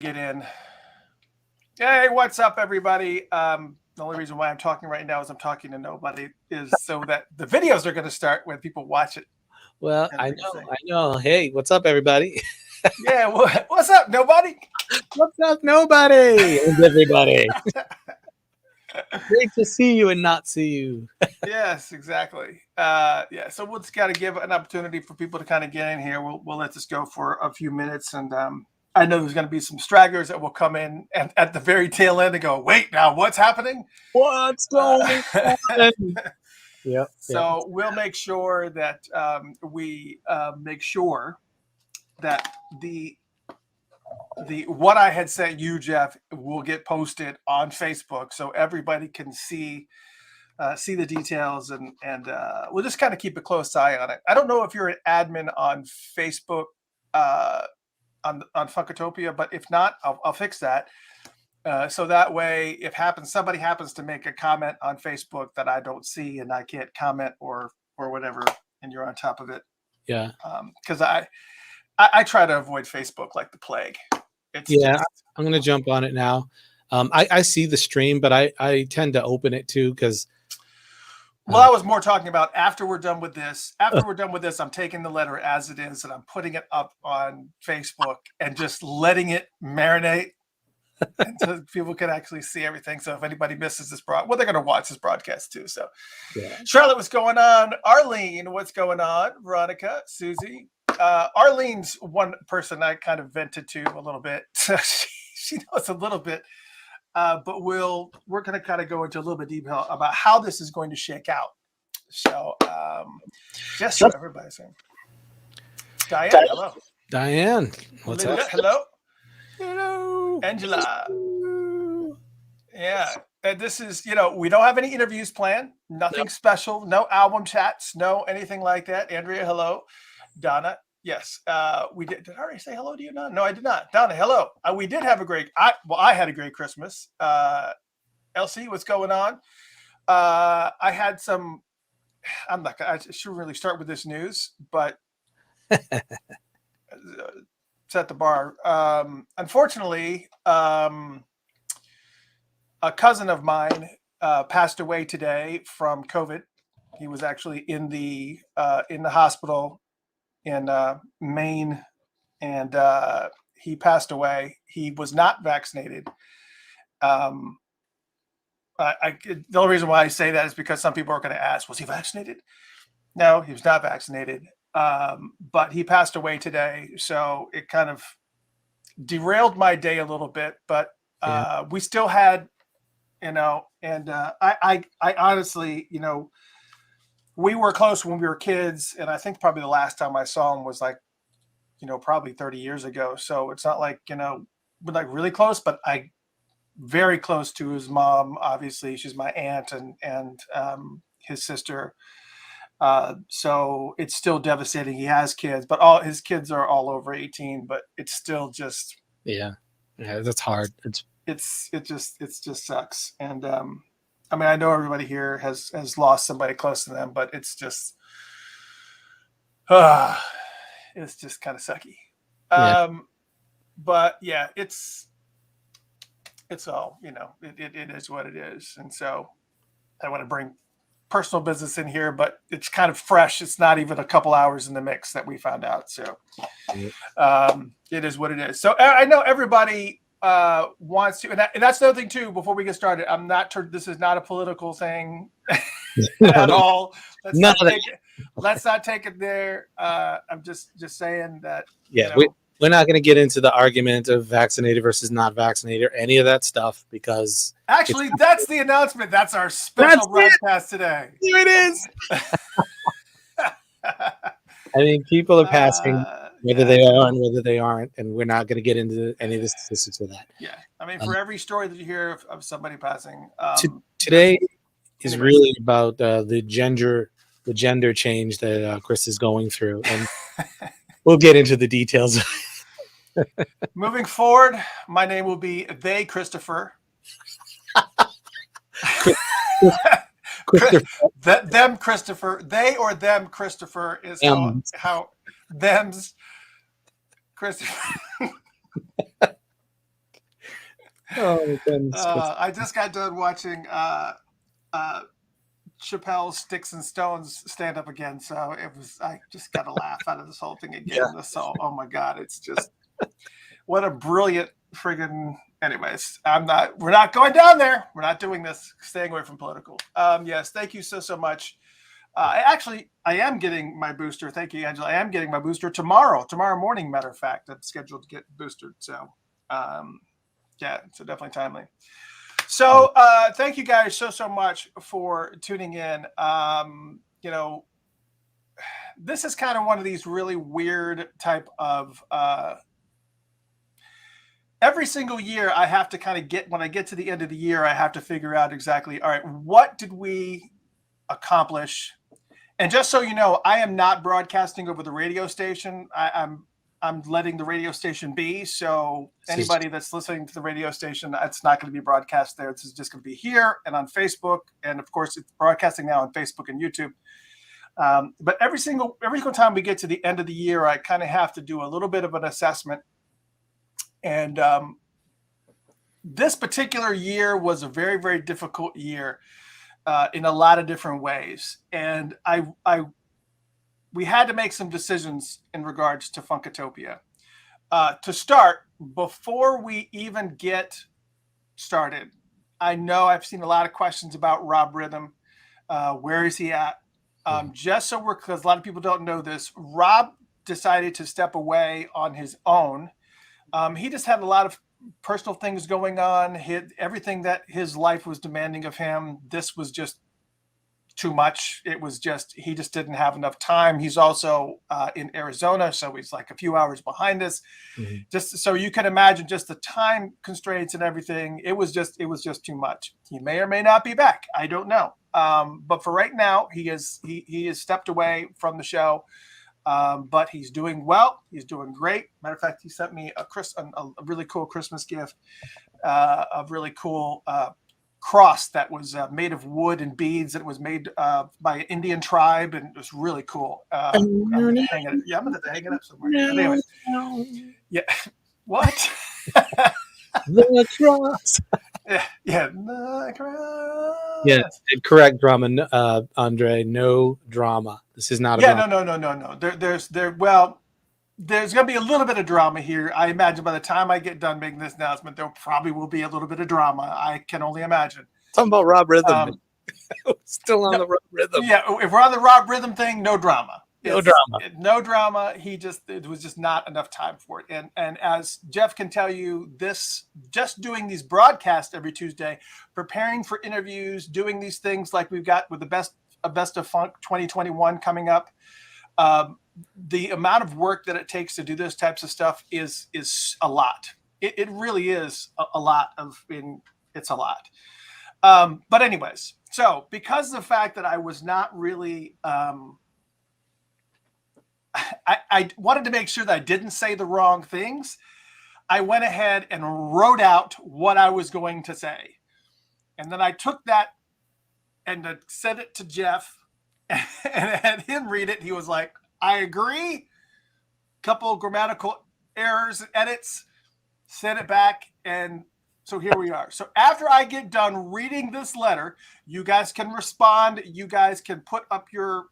Get in. Hey, what's up, everybody? The only reason why I'm talking right now is I'm talking to nobody is so that the videos are going to start when people watch it. Well, And I they're going to know, say, I know. Hey, what's up, everybody? yeah, what's up, nobody? What's up, nobody? And everybody. Great to see you and not see you. Yes, exactly. Yeah, so we'll just got to give an opportunity for people to kind of get in here. We'll let this go for a few minutes, and I know there's going to be some stragglers that will come in at the very tail end and go, wait, now what's happening? What's going Uh, on? Yep, yep. So we'll make sure that we make sure that the what I had sent you, Jeff, will get posted on Facebook so everybody can see the details, and we'll just kind of keep a close eye on it. I don't know if you're an admin on Facebook uh, on Funkatopia, but if not, I'll fix that. So that way, if somebody happens to make a comment on Facebook that I don't see and I can't comment or whatever, and you're on top of it, Yeah, because I try to avoid Facebook like the plague. It's yeah. just I'm gonna jump on it now. I see the stream, but I tend to open it too because well, I was more talking about after we're done with this. After we're done with this, I'm taking the letter as it is and I'm putting it up on Facebook and just letting it marinate until people can actually see everything. So if anybody misses this well, they're going to watch this broadcast too. So yeah, Charlotte, what's going on? Arlene, what's going on? Veronica, Susie. Arlene's one person I kind of vented to a little bit. So she knows a little bit. But we're going to kind of go into a little bit detail about how this is going to shake out. So just so everybody's saying. Diane, hello. Diane, what's Linda, up? hello. Hello. Angela. Yeah. And this is, we don't have any interviews planned, nothing special, no album chats, no anything like that. Andrea, hello. Donna, yes. We did. Did I already say hello to you, Donna? No, I did not. Donna, hello. We did have I had a great Christmas. Elsie, what's going on? I had some, I should really start with this news, but set the bar. Unfortunately, a cousin of mine passed away today from COVID. He was actually in the hospital in Maine, and he passed away. He was not vaccinated. Um, the only reason why I say that is because some people are going to ask, was he vaccinated? No, he was not vaccinated. But he passed away today, so it kind of derailed my day a little bit. But Yeah. we still had, and I honestly, we were close when we were kids, and I think probably the last time I saw him was like, probably 30 years ago. So it's not like, we're like really close, but I very close to his mom. Obviously, she's my aunt, and his sister. So it's still devastating. He has kids, but all his kids are all over 18. But it's still just Yeah, yeah. That's hard. it just sucks. And I mean, I know everybody here has lost somebody close to them, but it's just kind of sucky. Yeah, But yeah, it's all, it is what it is. And so I want to bring personal business in here, but it's kind of fresh. It's not even a couple hours in the mix that we found out. So it is what it is. So I know everybody wants to, and that's the other thing too, before we get started, this is not a political thing at all. Let's not take it there. I'm just saying that, yeah. We're not going to get into the argument of vaccinated versus not vaccinated or any of that stuff because actually that's the announcement. That's our special broadcast today. Here it is. I mean, people are passing whether they are and whether they aren't, and we're not going to get into any of the statistics of that. Yeah, I mean, for every story that you hear of somebody passing, today is really about the gender change that Chris is going through, and we'll get into the details. Moving forward, my name will be They Christopher. Them Christopher. They or them Christopher is how them's Christopher. Oh, goodness. I just got done watching Chappelle's Sticks and Stones stand up again, so I just got a laugh out of this whole thing again. Yeah. So, oh my God, it's just what a brilliant friggin'. Anyways, we're not going down there. We're not doing this. Staying away from political. Yes, thank you so much. I am getting my booster. Thank you, Angela. I am getting my booster tomorrow morning. Matter of fact, I'm scheduled to get boosted. So, yeah, so definitely timely. So, thank you guys so much for tuning in. This is kind of one of these really weird type of, every single year I have to kind of when I get to the end of the year, I have to figure out exactly, all right, what did we accomplish? And just so you know, I am not broadcasting over the radio station. I'm letting the radio station be. So anybody that's listening to the radio station, it's not going to be broadcast there. It's just going to be here and on Facebook. And of course, it's broadcasting now on Facebook and YouTube. But every single time we get to the end of the year, I kind of have to do a little bit of an assessment. And this particular year was a very, very difficult year in a lot of different ways. And we had to make some decisions in regards to Funkatopia. To start, before we even get started, I know I've seen a lot of questions about Rob Rhythm. Where is he at? Because a lot of people don't know this, Rob decided to step away on his own. He just had a lot of personal things going on. Everything that his life was demanding of him, this was just too much. He just didn't have enough time. He's also in Arizona, so he's like a few hours behind us. Mm-hmm. Just so you can imagine, just the time constraints and everything. It was just too much. He may or may not be back. I don't know. But for right now, he has stepped away from the show. But he's doing well. He's doing great. Matter of fact, he sent me a really cool Christmas gift, a really cool cross that was made of wood and beads. It was made by an Indian tribe, and it was really cool. I'm going to hang it up somewhere. But anyways, yeah. What? The cross. Yeah. The cross. Yeah, correct drama, Andre. No drama. This is not a drama. No. There's going to be a little bit of drama here. I imagine by the time I get done making this announcement, there probably will be a little bit of drama. I can only imagine. Talking about Rob Rhythm. Still on the Rob Rhythm. Yeah, if we're on the Rob Rhythm thing, no drama. No drama. No drama. It was just not enough time for it. And as Jeff can tell you, just doing these broadcasts every Tuesday, preparing for interviews, doing these things like we've got with the best of Funk 2021 coming up. The amount of work that it takes to do those types of stuff is a lot. It really is a lot it's a lot. But anyways, so because of the fact that I was not really, I wanted to make sure that I didn't say the wrong things. I went ahead and wrote out what I was going to say. And then I took that and sent it to Jeff and had him read it. He was like, I agree. Couple grammatical errors and edits. Sent it back. And so here we are. So after I get done reading this letter, you guys can respond. You guys can put up your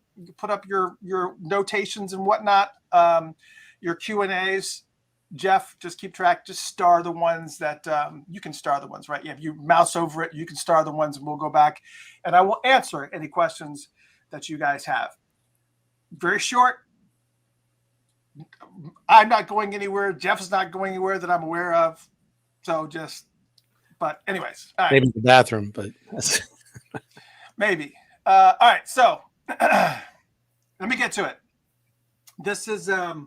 notations and whatnot, your Q&As. Jeff, just keep track. Just star the ones that you can star the ones, right? Yeah, if you mouse over it, you can star the ones, and we'll go back, and I will answer any questions that you guys have. Very short. I'm not going anywhere. Jeff is not going anywhere that I'm aware of. So but anyways. All right. Maybe the bathroom, but maybe. All right. So let me get to it. This is, oh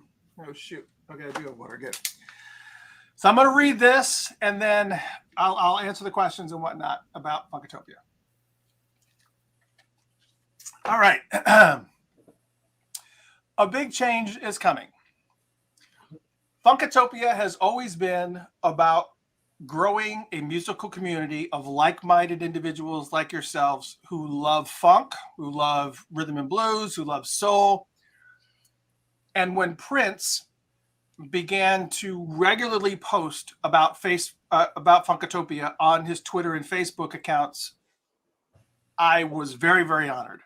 shoot. Okay, I do have water. Good. So I'm going to read this, and then I'll answer the questions and whatnot about Funkatopia. All right. A big change is coming. Funkatopia has always been about growing a musical community of like-minded individuals like yourselves who love funk, who love rhythm and blues, who love soul. And when Prince began to regularly post about about Funkatopia on his Twitter and Facebook accounts, I was very, very honored.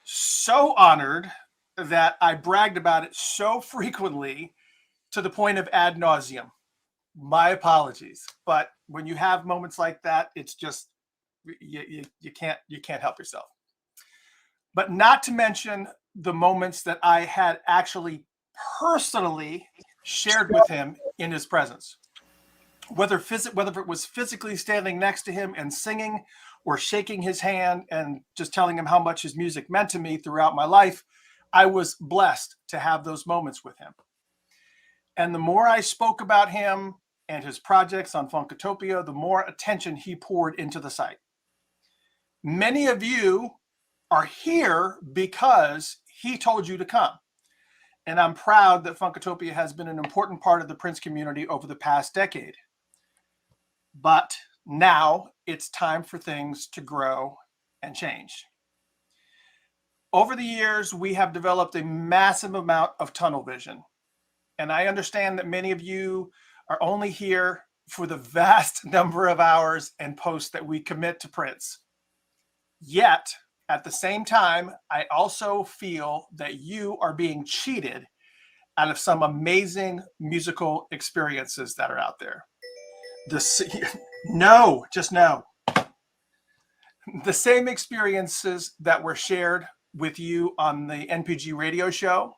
So honored that I bragged about it so frequently to the point of ad nauseum. My apologies, but when you have moments like that, it's just you can't help yourself. But not to mention the moments that I had actually personally shared with him in his presence, whether it was physically standing next to him and singing, or shaking his hand and just telling him how much his music meant to me throughout my life. I was blessed to have those moments with him. And the more I spoke about him and his projects on Funkatopia, the more attention he poured into the site. Many of you are here because he told you to come. And I'm proud that Funkatopia has been an important part of the Prince community over the past decade. But now it's time for things to grow and change. Over the years, we have developed a massive amount of tunnel vision. And I understand that many of you are only here for the vast number of hours and posts that we commit to Prince. Yet, at the same time, I also feel that you are being cheated out of some amazing musical experiences that are out there. No. The same experiences that were shared with you on the NPG radio show,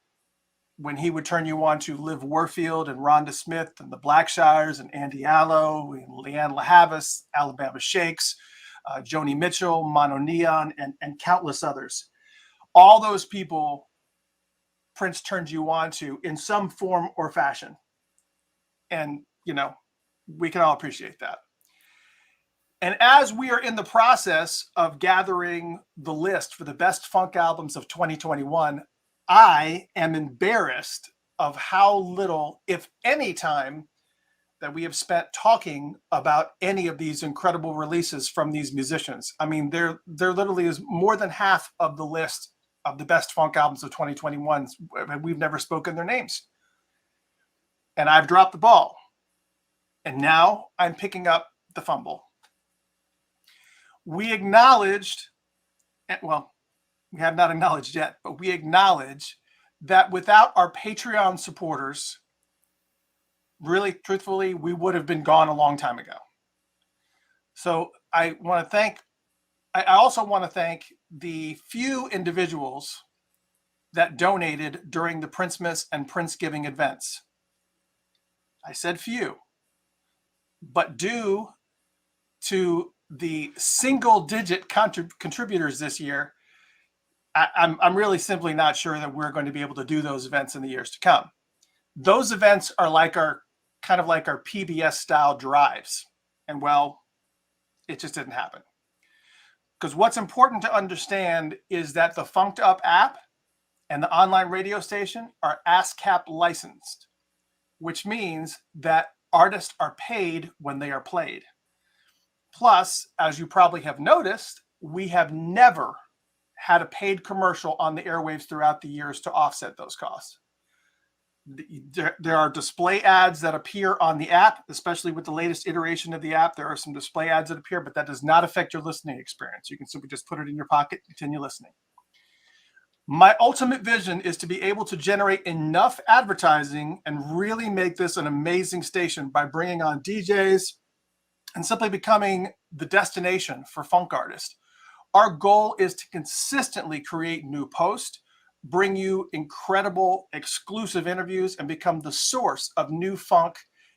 when he would turn you on to Liv Warfield and Rhonda Smith and the Blackshires and Andy Allo and Leanne LaHavis, Alabama Shakes, Joni Mitchell, Mono Neon, and countless others. All those people Prince turned you on to in some form or fashion. And, we can all appreciate that. And as we are in the process of gathering the list for the best funk albums of 2021, I am embarrassed of how little, if any, time that we have spent talking about any of these incredible releases from these musicians. I mean, there literally is more than half of the list of the best funk albums of 2021. We've never spoken their names. And I've dropped the ball. And now I'm picking up the fumble. We acknowledged, well, we have not acknowledged yet, but we acknowledge that without our Patreon supporters, really, truthfully, we would have been gone a long time ago. So I also want to thank the few individuals that donated during the Princemas and Princegiving events. I said few, but due to the single-digit contributors this year, I'm really simply not sure that we're going to be able to do those events in the years to come. Those events are kind of like our PBS style drives. And well, it just didn't happen. Because what's important to understand is that the Funked Up app and the online radio station are ASCAP licensed, which means that artists are paid when they are played. Plus, as you probably have noticed, we have never had a paid commercial on the airwaves throughout the years to offset those costs. There are display ads that appear on the app, especially with the latest iteration of the app. There are some display ads that appear, but that does not affect your listening experience. You can simply just put it in your pocket and continue listening. My ultimate vision is to be able to generate enough advertising and really make this an amazing station by bringing on DJs and simply becoming the destination for funk artists. Our goal is to consistently create new posts, bring you incredible exclusive interviews, and become the source of new funk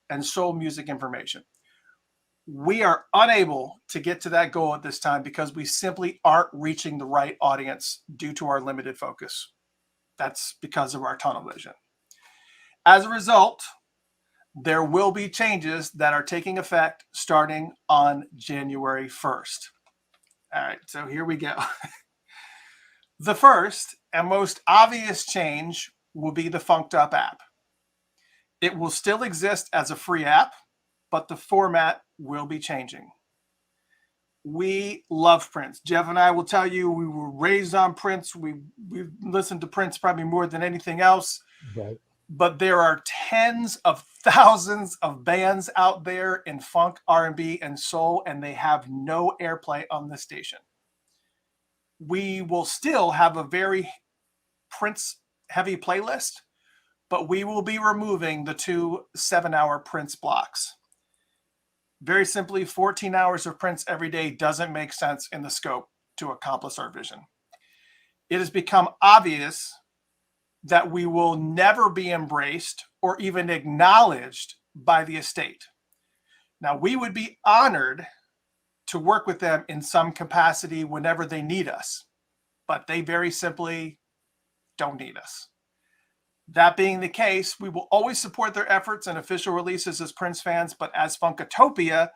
and soul music information. We are unable to get to that goal at this time because we simply aren't reaching the right audience due to our limited focus. That's because of our tunnel vision. As a result, there will be changes that are taking effect starting on January 1st. All right, so here we go. The first and most obvious change will be the Funked Up app. It will still exist as a free app, but the format will be changing. We love Prince. Jeff and I will tell you, we were raised on Prince. We listened to Prince probably more than anything else. Right. but there are tens of thousands of bands out there in funk, R&B, and soul, and they have no airplay on this station. We will still have a very Prince-heavy playlist, but we will be removing the 2 7-hour Prince blocks. Very simply, 14 hours of Prince every day doesn't make sense in the scope to accomplish our vision. It has become obvious that we will never be embraced or even acknowledged by the estate. Now, we would be honored to work with them in some capacity whenever they need us, but they very simply don't need us. That being the case, we will always support their efforts and official releases as Prince fans, but as Funkatopia,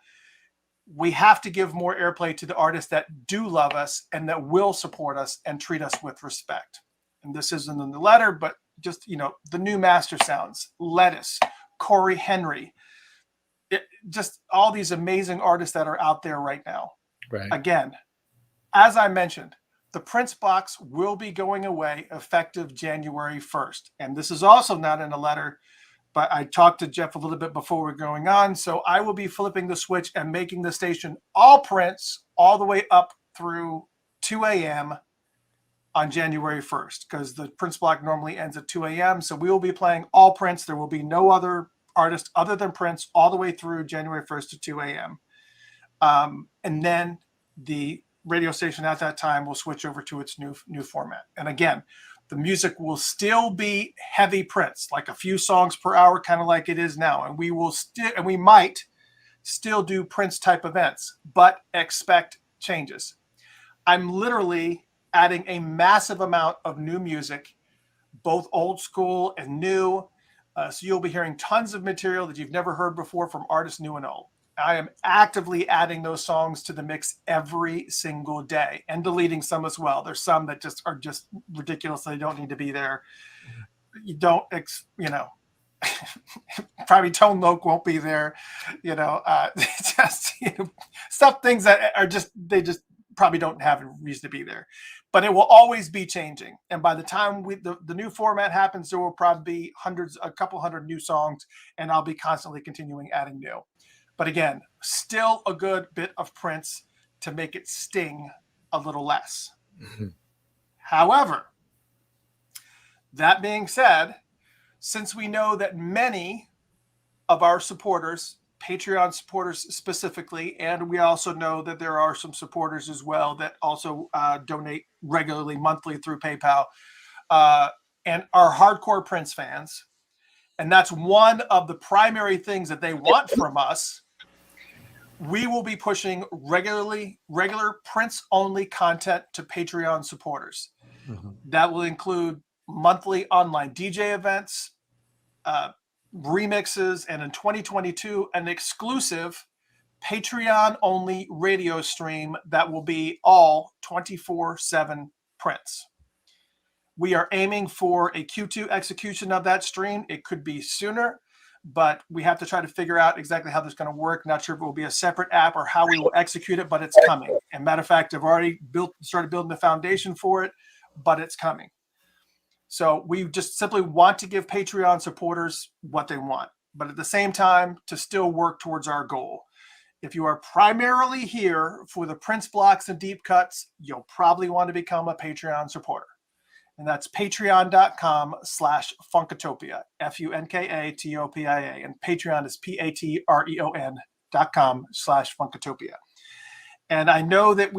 we have to give more airplay to the artists that do love us and that will support us and treat us with respect. And this isn't in the letter, but just, the new Master Sounds, Lettuce, Corey Henry, just all these amazing artists that are out there right now. Right. Again, as I mentioned, the Prince box will be going away effective January 1st. And this is also not in a letter, but I talked to Jeff a little bit before we're going on. So I will be flipping the switch and making the station all Prince all the way up through 2 a.m. on January 1st, because the Prince block normally ends at 2 a.m. So we will be playing all Prince. There will be no other artist other than Prince all the way through January 1st to 2 a.m. And then the radio station at that time will switch over to its new format. And again, the music will still be heavy Prince, like a few songs per hour, kind of like it is now. And we might still do Prince type events, but expect changes. I'm literally adding a massive amount of new music, both old school and new. So you'll be hearing tons of material that you've never heard before from artists new and old. I am actively adding those songs to the mix every single day and deleting some as well. There's some that are just ridiculous. They don't need to be there. You don't, probably Tone Loc won't be there. Things that are they just probably don't have a reason to be there. But it will always be changing. And by the time the new format happens, there will probably be a couple hundred new songs, and I'll be constantly continuing adding new. But again, still a good bit of Prince to make it sting a little less. Mm-hmm. However, that being said, since we know that many of our supporters, Patreon supporters specifically, and we also know that there are some supporters as well that also donate regularly, monthly through PayPal, and are hardcore Prince fans, and that's one of the primary things that they want from us, we will be pushing regular Prince-only content to Patreon supporters. Mm-hmm. That will include monthly online DJ events, remixes, and in 2022, an exclusive Patreon-only radio stream that will be all 24/7 Prince. We are aiming for a Q2 execution of that stream. It could be sooner, but we have to try to figure out exactly how this is going to work. Not sure if it will be a separate app or how we will execute it, but it's coming. And matter of fact, I've already started building the foundation for it, but it's coming. So we just simply want to give Patreon supporters what they want, but at the same time, to still work towards our goal. If you are primarily here for the Prince blocks and deep cuts, you'll probably want to become a Patreon supporter. And that's patreon.com/Funkatopia, FUNKATOPIA. And Patreon is patreon.com/Funkatopia. And I know that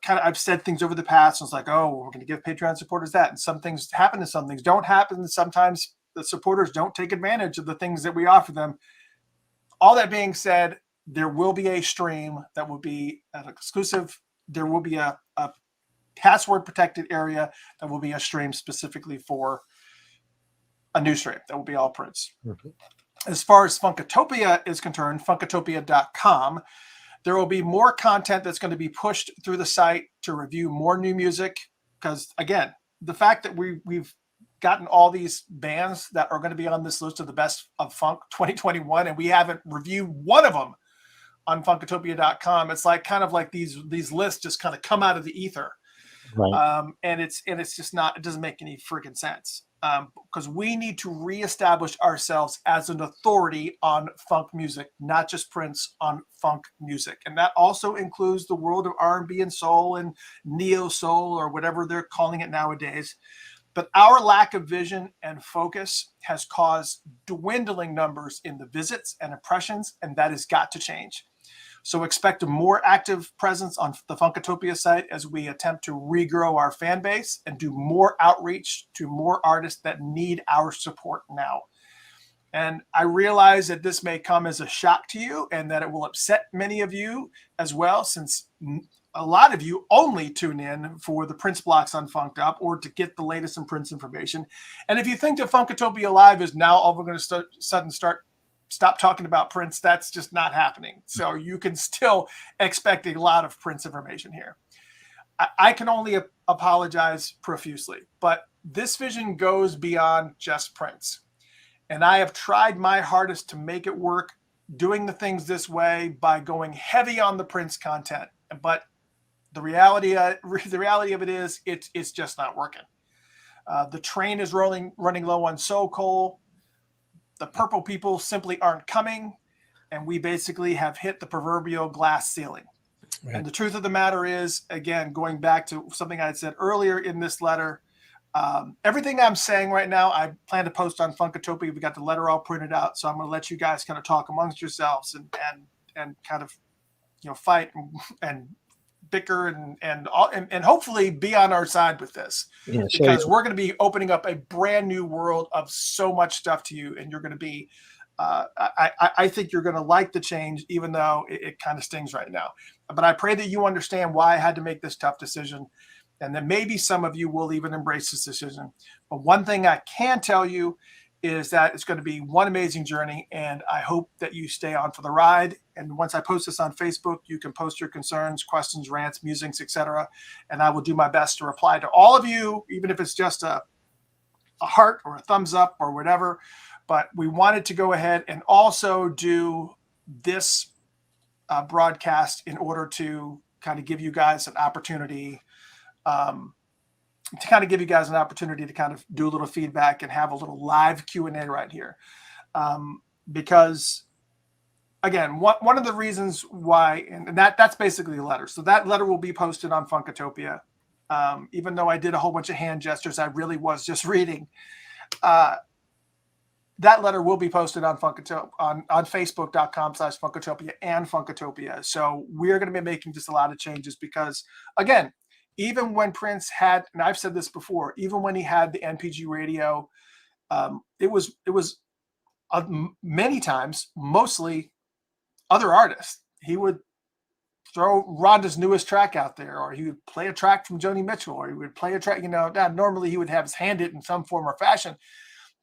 I've said things over the past. And it's like, oh, we're going to give Patreon supporters that. And some things happen and some things don't happen. Sometimes the supporters don't take advantage of the things that we offer them. All that being said, there will be a stream that will be an exclusive. There will be a password protected area that will be a stream specifically for a new stream that will be all Prince. Mm-hmm. As far as Funkatopia is concerned, funkatopia.com, there will be more content that's going to be pushed through the site to review more new music. Because again, the fact that we've gotten all these bands that are going to be on this list of the best of Funk 2021, and we haven't reviewed one of them on Funkatopia.com. It's like kind of like these lists just kind of come out of the ether. Right. And it's just not, it doesn't make any freaking sense. because we need to reestablish ourselves as an authority on funk music, not just Prince, on funk music. And that also includes the world of R&B and soul and neo soul, or whatever they're calling it nowadays. But our lack of vision and focus has caused dwindling numbers in the visits and impressions, and that has got to change. So expect a more active presence on the Funkatopia site as we attempt to regrow our fan base and do more outreach to more artists that need our support now. And I realize that this may come as a shock to you and that it will upset many of you as well, since a lot of you only tune in for the Prince blocks on Funked Up or to get the latest in Prince information. And if you think that Funkatopia Live is now all we're going to stop talking about Prince, that's just not happening. So you can still expect a lot of Prince information here. I can only apologize profusely, but this vision goes beyond just Prince. And I have tried my hardest to make it work, doing the things this way by going heavy on the Prince content. But the reality of it is, it's just not working. The train is running low on soul coal. The purple people simply aren't coming, and we basically have hit the proverbial glass ceiling. Right. And the truth of the matter is, again, going back to something I had said earlier in this letter, everything I'm saying right now, I plan to post on Funkatopia. We got the letter all printed out, so I'm going to let you guys kind of talk amongst yourselves and kind of, fight and bicker and hopefully be on our side with this, because we're going to be opening up a brand new world of so much stuff to you, and you're going to be I think you're going to like the change, even though it kind of stings right now. But I pray that you understand why I had to make this tough decision, and that maybe some of you will even embrace this decision. But one thing I can tell you is that it's going to be one amazing journey, and I hope that you stay on for the ride. And once I post this on Facebook, you can post your concerns, questions, rants, musings, etc. And I will do my best to reply to all of you, even if it's just a heart or a thumbs up or whatever. But we wanted to go ahead and also do this broadcast in order to kind of give you guys an opportunity to kind of do a little feedback and have a little live Q&A right here. Because, again, one of the reasons why, and that's basically the letter. So that letter will be posted on Funkatopia. Even though I did a whole bunch of hand gestures, I really was just reading. That letter will be posted on Funkatopia, on Facebook.com/Funkatopia and Funkatopia. So we're going to be making just a lot of changes because, again, even when Prince had, and I've said this before, even when he had the NPG radio, it was many times, mostly other artists. He would throw Rhonda's newest track out there, or he would play a track from Joni Mitchell, or he would play a track, normally he would have his hand it in some form or fashion.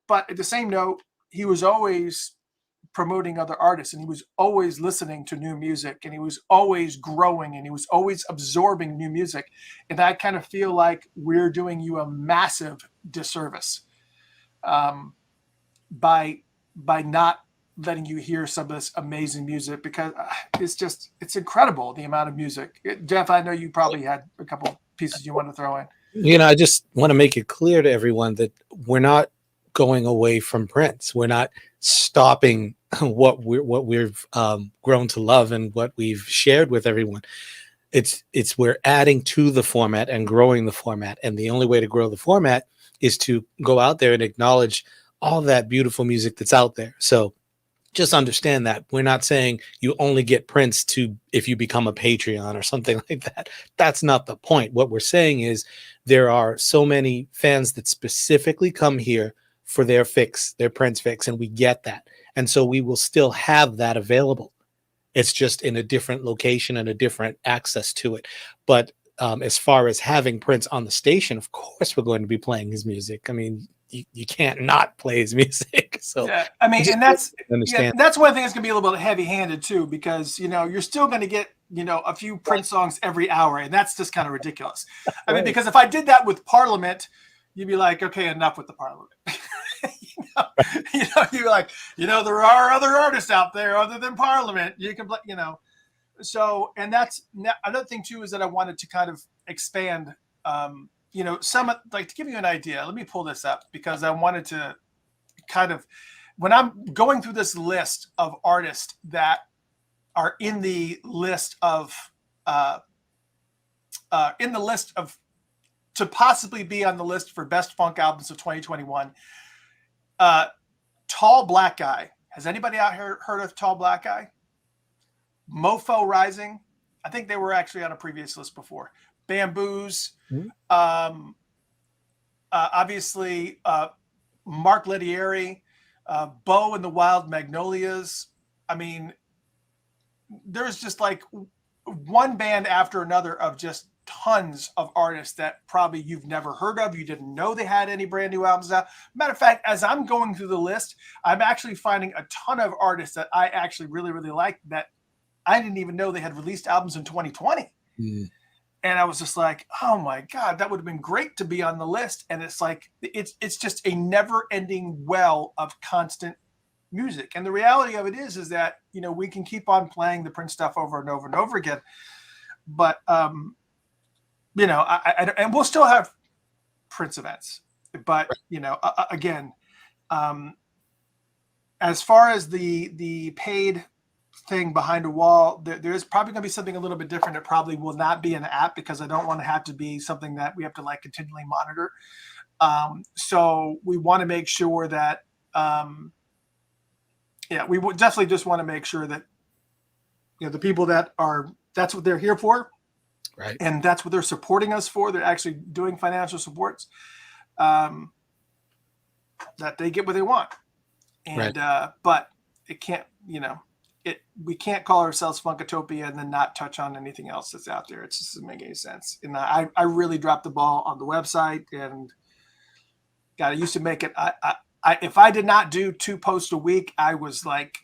But at the same note, he was always promoting other artists, and he was always listening to new music, and he was always growing, and he was always absorbing new music. And I kind of feel like we're doing you a massive disservice by not letting you hear some of this amazing music, because it's incredible, the amount of music. Jeff, I know you probably had a couple pieces you want to throw in. I just want to make it clear to everyone that we're not going away from Prince. We're not stopping what we've grown to love and what we've shared with everyone. It's we're adding to the format and growing the format. And the only way to grow the format is to go out there and acknowledge all that beautiful music that's out there. So just understand that we're not saying you only get Prince if you become a Patreon or something like that. That's not the point. What we're saying is there are so many fans that specifically come here for their fix, their Prince fix, and we get that. And so we will still have that available. It's just in a different location and a different access to it. But as far as having Prince on the station, of course we're going to be playing his music. I mean, you can't not play his music. So yeah, I mean, and that's one thing that's going to be a little bit heavy-handed too, because you're still going to get a few Prince songs every hour, and that's just kind of ridiculous. I mean, because if I did that with Parliament, you'd be like, okay, enough with the Parliament. You're like, there are other artists out there other than Parliament. You can play, So, and that's another thing too, is that I wanted to kind of expand some like to give you an idea. Let me pull this up because I wanted to kind of, when I'm going through this list of artists that are in the list of to possibly be on the list for best funk albums of 2021. Tall Black Guy. Has anybody out here heard of Tall Black Guy? Mofo Rising. I think they were actually on a previous list before. Bamboos. Obviously, Mark Lettieri, Bo and the Wild Magnolias. I mean, there's just like one band after another of just tons of artists that probably you've never heard of. You didn't know they had any brand new albums out. Matter of fact, as I'm going through the list, I'm actually finding a ton of artists that I actually really, really like that I didn't even know they had released albums in 2020. And I was just like, oh my God, that would have been great to be on the list. And it's like, it's just a never ending well of constant music. And the reality of it is that, we can keep on playing the Prince stuff over and over and over again. But, and we'll still have Prince events, but, again, as far as the paid thing behind a wall, there is probably going to be something a little bit different. It probably will not be an app because I don't want to have to be something that we have to like continually monitor. So we want to make sure that, we would definitely just want to make sure that, the people that's what they're here for. Right. And that's what they're supporting us for. They're actually doing financial supports, that they get what they want. And, but it can't, we can't call ourselves Funkatopia and then not touch on anything else that's out there. It just doesn't make any sense. And I really dropped the ball on the website, and God, I used to make it. If I did not do 2 posts a week, I was like,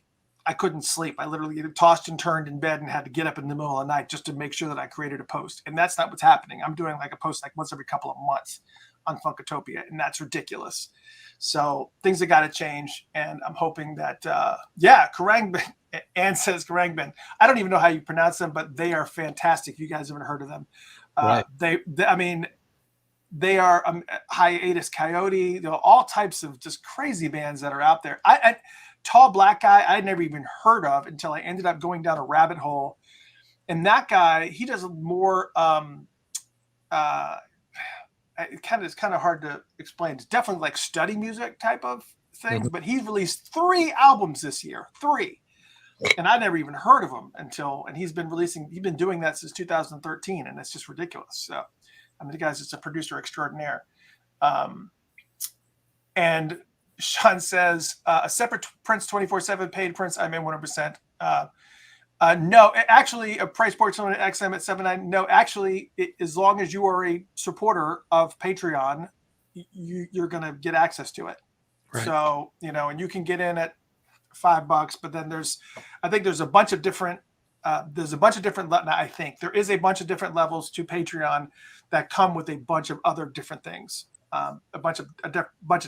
I couldn't sleep. I literally tossed and turned in bed and had to get up in the middle of the night just to make sure that I created a post. And that's not what's happening. I'm doing like a post like once every couple of months on Funkatopia, and that's ridiculous. So things have got to change, and I'm hoping that, Karangbin. Ann says Karangbin. I don't even know how you pronounce them, but they are fantastic. You guys haven't heard of them. Right. They are Hiatus Coyote, all types of just crazy bands that are out there. Tall Black Guy, I never even heard of until I ended up going down a rabbit hole. And that guy, he does more, it's kind of hard to explain. It's definitely like study music type of thing, but he's released 3 albums this year, 3. And I never even heard of him and he's been doing that since 2013, and it's just ridiculous. So, I mean, the guy's just a producer extraordinaire. And Sean says, a separate Prince 24/7 paid Prince, I'm in 100%. No, actually, a price point on XM at $7.9. No, actually, as long as you are a supporter of Patreon, you're going to get access to it. Right. So, and you can get in at $5, but then I think there's a bunch of different, I think there is a bunch of different levels to Patreon that come with a bunch of other different things. A bunch of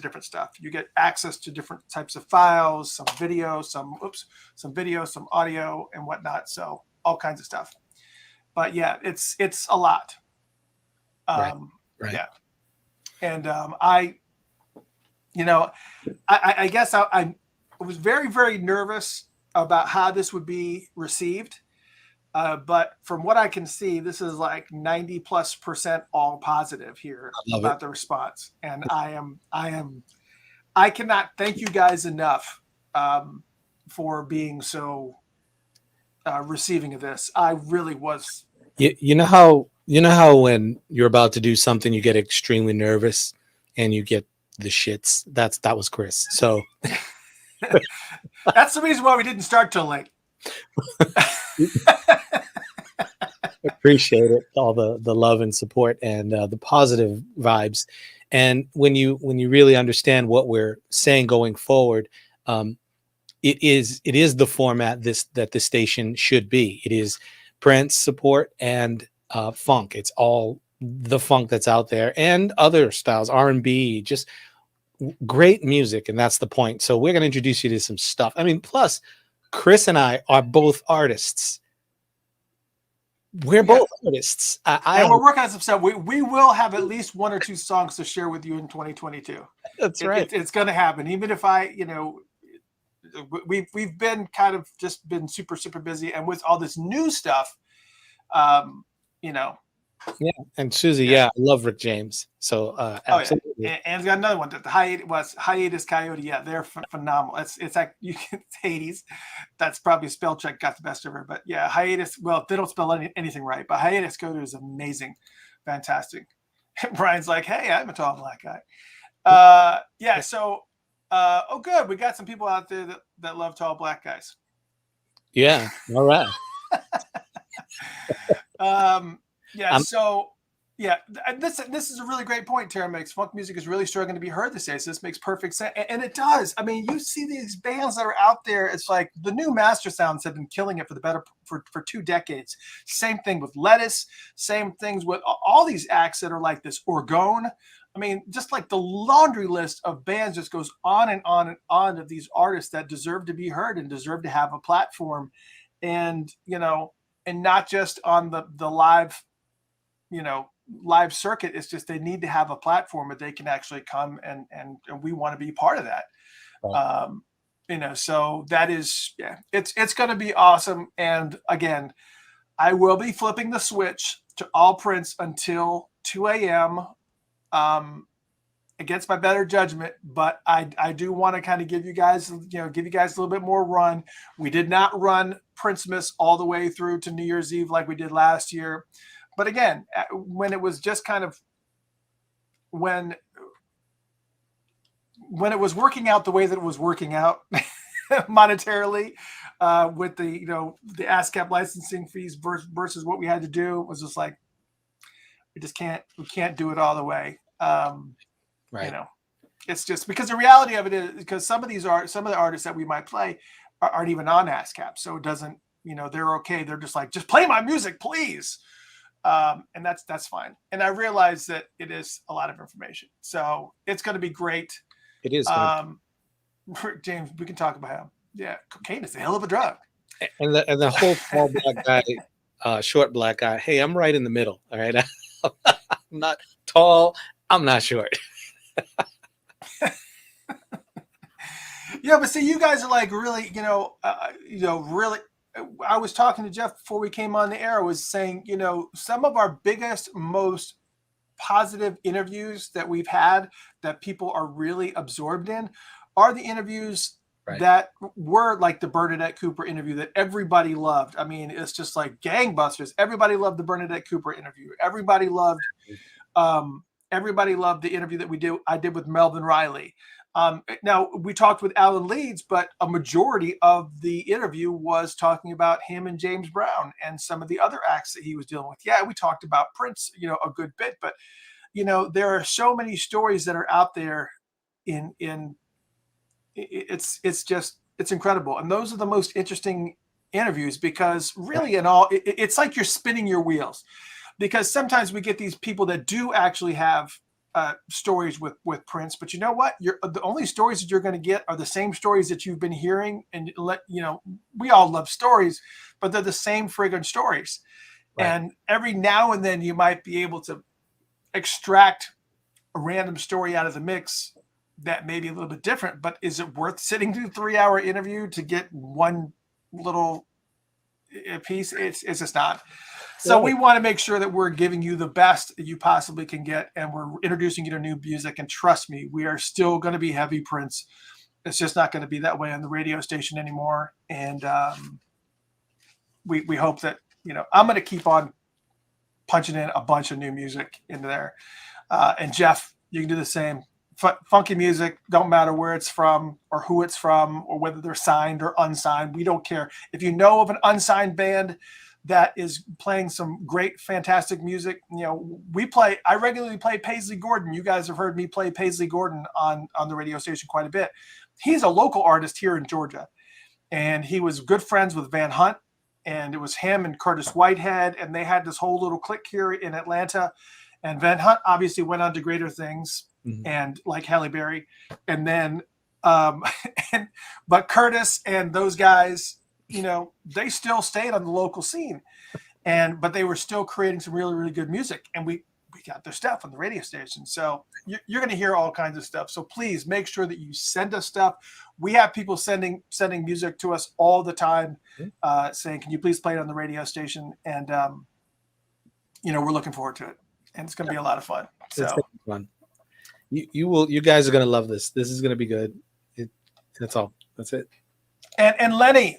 different stuff. You get access to different types of files, some video, some audio and whatnot. So all kinds of stuff. But yeah, it's a lot. Right. Yeah. And I guess I was very, very nervous about how this would be received. But from what I can see, this is like 90+% all positive here about the response. And I cannot thank you guys enough for being so receiving of this. I really was. You know how when you're about to do something, you get extremely nervous and you get the shits. That was Chris. So that's the reason why we didn't start till late. Appreciate it, all the love and support and the positive vibes. And when you really understand what we're saying going forward, it is the format that the station should be. It is Prince support and funk. It's all the funk that's out there and other styles, R&B, just great music, and that's the point. So we're going to introduce you to some stuff. I mean, plus Chris and I are both artists. we're both artists. And we're working on some stuff. We will have at least 1 or 2 songs to share with you in 2022. That's right. It's going to happen. Even if we've been kind of just been super busy, and with all this new stuff, Yeah, and Susie, I love Rick James. So absolutely. And it's got another one. The Hiatus Coyote. Yeah, they're phenomenal. It's like Hades. That's probably spell check got the best of her. But yeah, Hiatus. Well, they don't spell anything right. But Hiatus Coyote is amazing, fantastic. Brian's like, hey, I'm a tall black guy. So, good. We got some people out there that love tall black guys. Yeah. All right. This is a really great point Tara makes. Funk music is really struggling to be heard these days. This makes perfect sense, and it does. I mean, you see these bands that are out there. It's like the new Master Sounds have been killing it for 2 decades. Same thing with Lettuce. Same things with all these acts that are like this. Orgone. I mean, just like the laundry list of bands just goes on and on and on of these artists that deserve to be heard and deserve to have a platform, and and not just on the live circuit. It's just they need to have a platform that they can actually come and we want to be part of that. Right. So that is, it's going to be awesome. And again, I will be flipping the switch to all Prince until 2 a.m. Against my better judgment, but I do want to kind of give you guys a little bit more run. We did not run Princemas all the way through to New Year's Eve like we did last year. But again, when it was just kind of when it was working out the way that it was working out monetarily, with the ASCAP licensing fees versus what we had to do, it was just like we can't do it all the way. Right. It's just because the reality of it is because some of the artists that we might play aren't even on ASCAP, so it doesn't. They're okay. They're just like, just play my music, please. And that's fine. And I realize that it is a lot of information. So it's going to be great. It is. James, we can talk about him. Yeah. Cocaine is a hell of a drug. And the whole tall black guy, short black guy. Hey, I'm right in the middle. All right. I'm not tall. I'm not short. Yeah. But see, you guys are like really, really, I was talking to Jeff before we came on the air. I was saying, some of our biggest, most positive interviews that we've had that people are really absorbed in are the interviews that were like the Bernadette Cooper interview that everybody loved. I mean, it's just like gangbusters. Everybody loved the Bernadette Cooper interview. Everybody loved the interview that I did with Melvin Riley. Now, we talked with Alan Leeds, but a majority of the interview was talking about him and James Brown and some of the other acts that he was dealing with. Yeah, we talked about Prince, a good bit, but, there are so many stories that are out there it's incredible. And those are the most interesting interviews because really it's like you're spinning your wheels, because sometimes we get these people that do actually have stories with Prince, but you know what? The only stories that you're going to get are the same stories that you've been hearing, and we all love stories, but they're the same friggin' stories. Right. And every now and then you might be able to extract a random story out of the mix that may be a little bit different, but is it worth sitting through a 3-hour interview to get one little piece? It's just not. So we want to make sure that we're giving you the best that you possibly can get, and we're introducing you to new music. And trust me, we are still going to be heavy Prince. It's just not going to be that way on the radio station anymore. And we hope that, I'm going to keep on punching in a bunch of new music into there. And Jeff, you can do the same. Funky music, don't matter where it's from or who it's from or whether they're signed or unsigned. We don't care. If you know of an unsigned band that is playing some great, fantastic music, I regularly play Paisley Gordon. You guys have heard me play Paisley Gordon on the radio station quite a bit. He's a local artist here in Georgia, and he was good friends with Van Hunt, and it was him and Curtis Whitehead, and they had this whole little clique here in Atlanta. And Van Hunt obviously went on to greater things, and like Halle Berry, and then, but Curtis and those guys, they still stayed on the local scene. but they were still creating some really, really good music. And we got their stuff on the radio station. So you're going to hear all kinds of stuff. So please make sure that you send us stuff. We have people sending music to us all the time, saying, can you please play it on the radio station? And, we're looking forward to it. And it's going to be a lot of fun. So it's gonna be fun. You guys are going to love this. This is going to be good. That's all. That's it. And Lenny,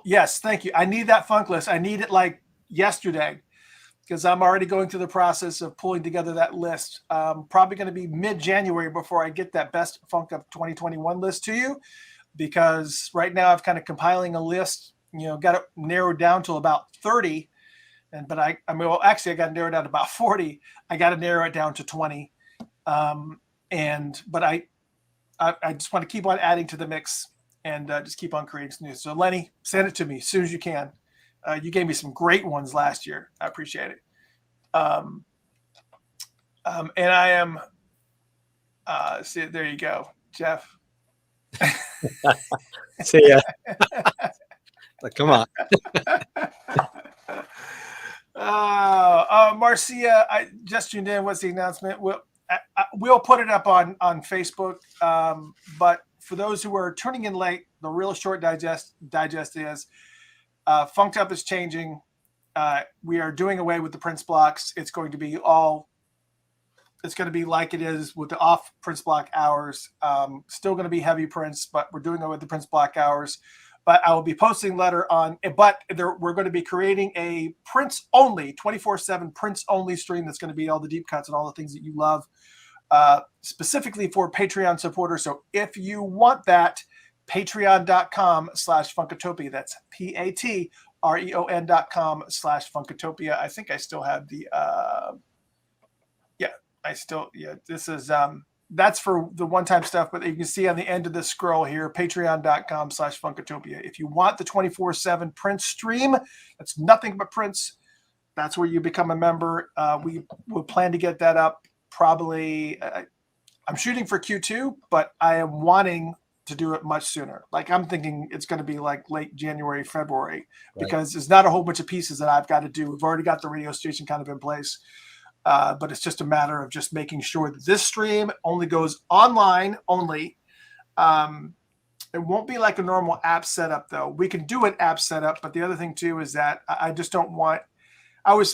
yes, thank you. I need that funk list. I need it like yesterday, because I'm already going through the process of pulling together that list. Probably going to be mid-January before I get that best funk of 2021 list to you, because right now I've kind of compiling a list, got it narrowed down to about 30. But I got to narrow it down to about 40. I got to narrow it down to 20. But I just want to keep on adding to the mix and just keep on creating some news. So Lenny, send it to me as soon as you can. You gave me some great ones last year. I appreciate it. And I am, see, there you go, Jeff. See ya. Like, come on. Marcia, I just tuned in. What's the announcement? We'll put it up on Facebook. But for those who are tuning in late, the real short digest is Funked Up is changing. We are doing away with the Prince blocks. It's going to be like it is with the off Prince block hours. Still going to be heavy Prince, but we're doing away with the Prince block hours. But I will be posting letter on, we're going to be creating a Prince only 24/7 Prince only stream. That's going to be all the deep cuts and all the things that you love, specifically for Patreon supporters. So if you want that, patreon.com/Funkatopia. That's patreon.com/Funkatopia. I think I still have this is, that's for the one-time stuff, but you can see on the end of this scroll here, patreon.com/Funkatopia. If you want the 24/7 Prince stream, that's nothing but Prince. That's where you become a member. We will plan to get that up probably, I'm shooting for Q2, but I am wanting to do it much sooner. Like, I'm thinking it's going to be like late January, February, because there's not a whole bunch of pieces that I've got to do. We've already got the radio station kind of in place. But it's just a matter of just making sure that this stream only goes online only. It won't be like a normal app setup, though. We can do an app setup, but the other thing too is that I just don't want.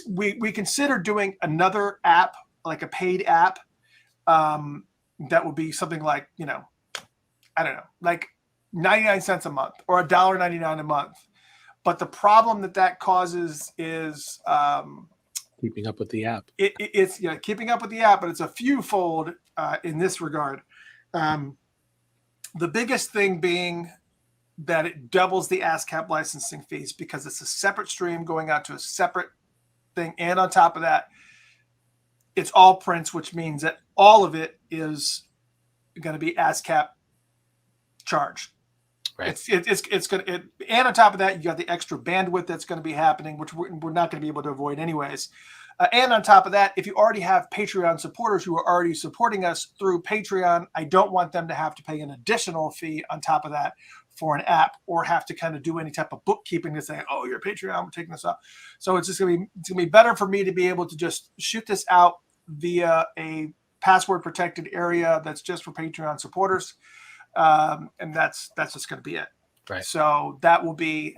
We considered doing another app, like a paid app, that would be something like, I don't know, like 99 cents a month or $1.99 a month. But the problem that causes is keeping up with the app. It's keeping up with the app, but it's a few-fold in this regard. The biggest thing being that it doubles the ASCAP licensing fees, because it's a separate stream going out to a separate thing. And on top of that, it's all Prince, which means that all of it is going to be ASCAP charged. Right. It's going to, and on top of that, you got the extra bandwidth that's going to be happening, which we're not going to be able to avoid anyways. And on top of that, if you already have Patreon supporters who are already supporting us through Patreon, I don't want them to have to pay an additional fee on top of that for an app, or have to kind of do any type of bookkeeping to say, oh, you're Patreon, we're taking this up. So it's going to be better for me to be able to just shoot this out via a password protected area that's just for Patreon supporters. And that's just going to be it. Right. So that will be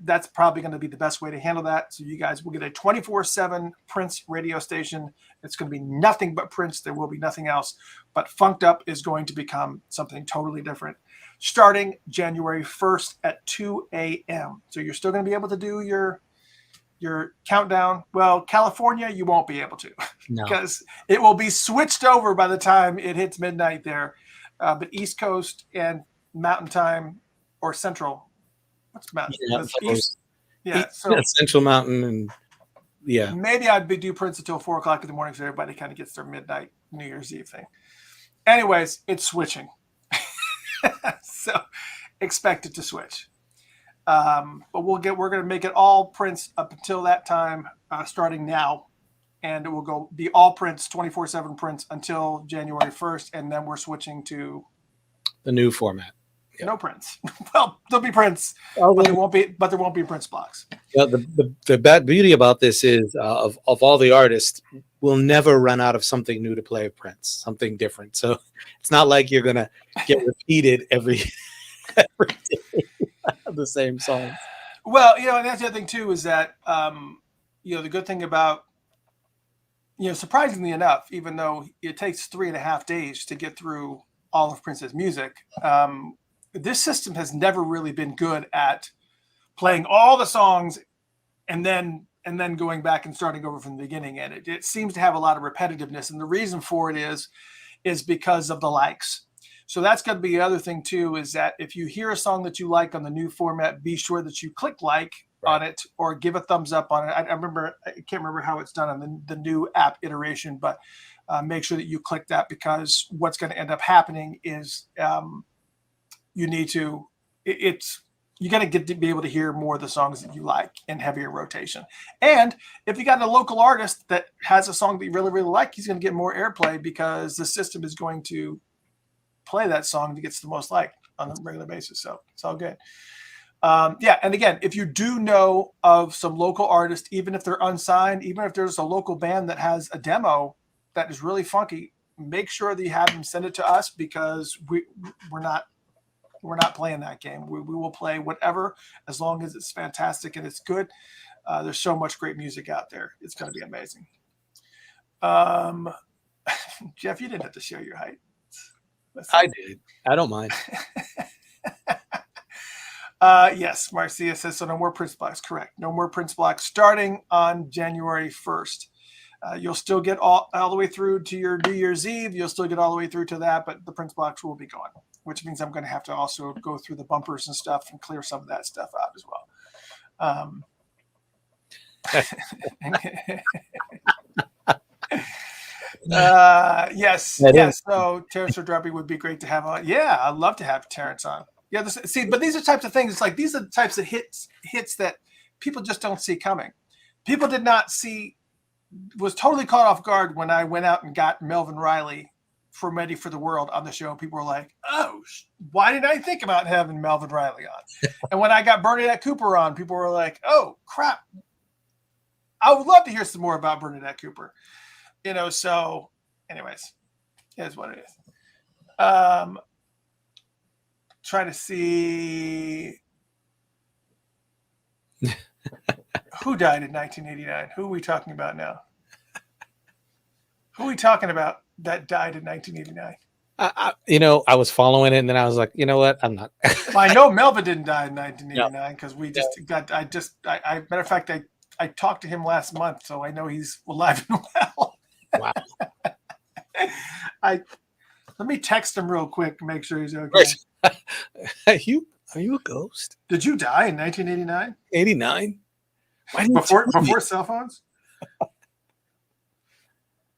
that's probably going to be the best way to handle that. So you guys will get a 24/7 Prince radio station. It's going to be nothing but Prince. There will be nothing else, but Funked Up is going to become something totally different starting January 1st at 2 a.m. So you're still going to be able to do your countdown. Well, California, you won't be able to, because it will be switched over by the time it hits midnight there. But East Coast and Mountain Time, or Central, what's Mountain? Central Mountain, and maybe I'd do Prince until 4 o'clock in the morning, so everybody kind of gets their midnight New Year's Eve thing. Anyways, it's switching, so expect it to switch. But we're going to make it all Prince up until that time, starting now. And it will be all Prince, 24/7 Prince until January 1st. And then we're switching to the new format. Yeah. No Prince. Well, there'll be Prince, Oh, but there won't be. But there won't be Prince blocks. yeah, the bad beauty about this is of all the artists, we'll never run out of something new to play of Prince, something different. So it's not like you're gonna get repeated every day the same songs. Well, and that's the other thing too is that the good thing about surprisingly enough, even though it takes 3.5 days to get through all of Prince's music, this system has never really been good at playing all the songs and then going back and starting over from the beginning. And it seems to have a lot of repetitiveness. And the reason for it is because of the likes. So that's going to be the other thing too, is that if you hear a song that you like on the new format, be sure that you click like on it or give a thumbs up on it. I can't remember how it's done on the new app iteration, but make sure that you click that, because what's going to end up happening is you got to get to be able to hear more of the songs that you like in heavier rotation. And if you got a local artist that has a song that you really, really like, he's going to get more airplay because the system is going to play that song that gets the most like on a regular basis. So it's all good. And again, if you do know of some local artists, even if they're unsigned, even if there's a local band that has a demo that is really funky, make sure that you have them send it to us, because we're not playing that game. We will play whatever, as long as it's fantastic and it's good. There's so much great music out there. It's going to be amazing. Jeff, you didn't have to show your height. I did. I don't mind. Yes, Marcia says, so no more Prince blocks. Correct. No more Prince blocks starting on January 1st. You'll still get all the way through to your New Year's Eve. You'll still get all the way through to that, but the Prince blocks will be gone, which means I'm going to have to also go through the bumpers and stuff and clear some of that stuff out as well. Yes. So Terrence or Darby would be great to have on. Yeah, I'd love to have Terrence on. Yeah, but these are types of things. It's like these are the types of hits that people just don't see coming. People did not see. Was totally caught off guard when I went out and got Melvin Riley from Ready for the World on the show. People were like, "Oh, why didn't I think about having Melvin Riley on?" And when I got Bernadette Cooper on, people were like, "Oh, crap! I would love to hear some more about Bernadette Cooper." So, anyways, here's what it is. Try to see who died in 1989. Who are we talking about now? Who are we talking about that died in 1989? I was following it, and then I was like, you know what? I'm not. Well, I know Melvin didn't die in 1989 because we just got. Matter of fact, I talked to him last month, so I know he's alive and well. Wow. Let me text him real quick and make sure he's okay. Are you a ghost? Did you die in 1989? 89? Before cell phones?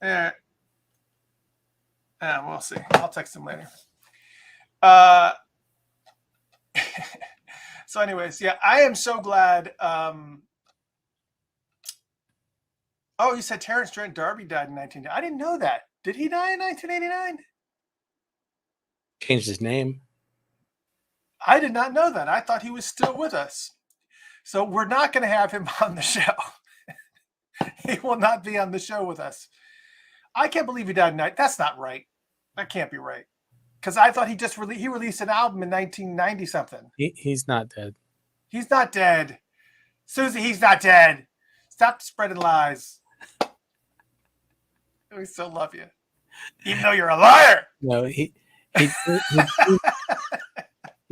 Yeah. We'll see. I'll text him later. So anyways, yeah, I am so glad. You said Terrence Trent D'Arby died in 1989. I didn't know that. Did he die in 1989? Changed his name. I did not know that. I thought he was still with us. So we're not going to have him on the show. He will not be on the show with us. I can't believe he died in night. That's not right. That can't be right. Because I thought he released an album in 1990 something. He's not dead. He's not dead. Susie, he's not dead. Stop spreading lies. We still love you. Even though you're a liar. No, he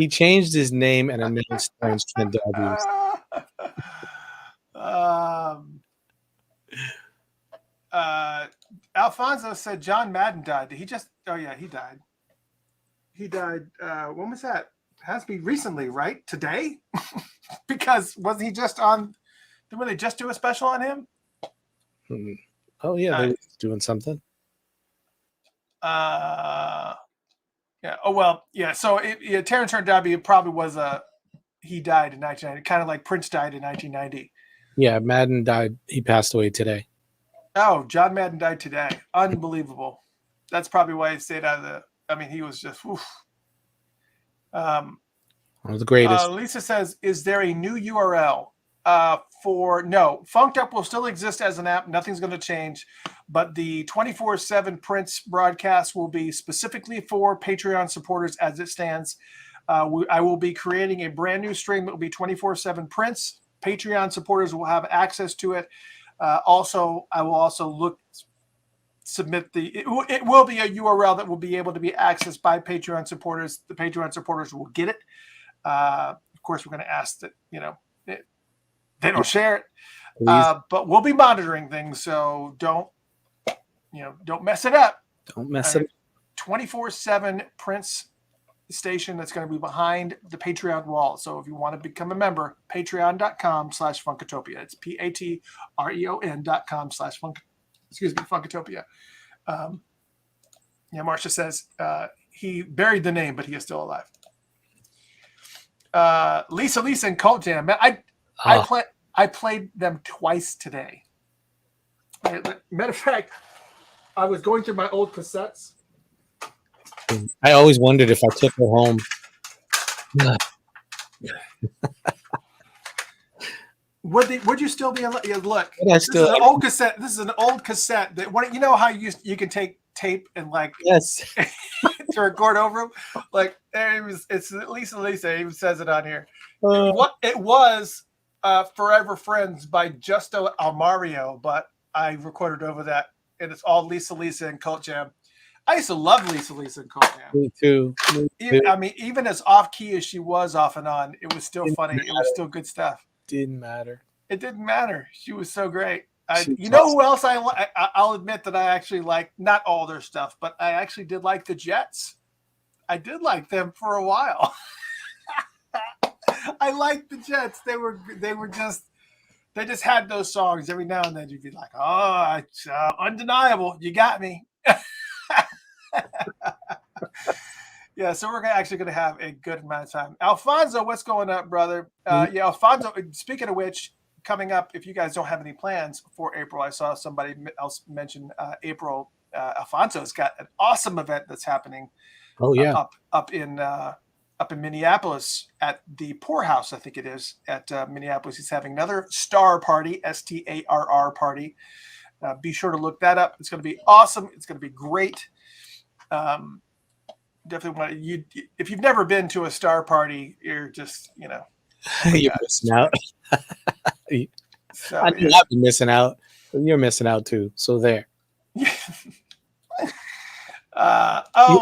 changed his name and announced Terrence Trent D'Arby. Alfonso said John Madden died. Did he just? Oh yeah, he died. He died. When was that? It has to be recently, right? Today? Because wasn't he just on? Didn't they just do a special on him? Oh yeah, they were doing something. Yeah. Oh well. Yeah. So Terrence Trent D'Arby probably was he died in 1990, kind of like Prince died in 1990. Yeah, Madden died. He passed away today. Oh, John Madden died today. Unbelievable. That's probably why he stayed out of the. I mean, he was just. Oof. One of the greatest. Lisa says, is there a new URL? No, Funked Up will still exist as an app. Nothing's going to change, but the 24/7 Prince broadcast will be specifically for Patreon supporters as it stands. I will be creating a brand new stream that will be 24/7 Prince. Patreon supporters will have access to it. Also, I will also submit it will be a URL that will be able to be accessed by Patreon supporters. The Patreon supporters will get it. Of course, we're going to ask that, they don't share it, but we'll be monitoring things. So don't mess it up. Don't mess it up. 24/7 Prince station that's going to be behind the Patreon wall. So if you want to become a member, patreon.com/Funkatopia. It's patreon.com/Funkatopia. Marcia says he buried the name, but he is still alive. Lisa and Cult Jam. I played them twice today. Matter of fact, I was going through my old cassettes. I always wondered if I took her home. Would you still be look? This is an old cassette. This is an old cassette that how you can take tape and yes to record over them. It's Lisa even says it on here. It was Forever Friends by Justo Almario, but I recorded over that, and it's all Lisa and Cult Jam. I used to love Lisa and Cult Jam. Me too. Even as off key as she was off and on, it was still funny. It was still good stuff. Didn't matter. It didn't matter. She was so great. Who else I'll admit that I actually liked, not all their stuff, but I actually did like the Jets. I did like them for a while. I liked the Jets. They just had those songs every now and then. You'd be like, oh, it's undeniable. You got me. Yeah, so we're actually going to have a good amount of time. Alfonso, what's going up, brother? Alfonso, speaking of which, coming up, if you guys don't have any plans for April, I saw somebody else mention April. Alfonso's got an awesome event that's happening. Oh, yeah. Up in Minneapolis at the Poorhouse, I think it is, at Minneapolis. He's having another star party, STARR party. Be sure to look that up. It's going to be awesome. It's going to be great. Definitely if you've never been to a star party, you're just, you're missing out. So, I do not be missing out, but you're missing out too. So there.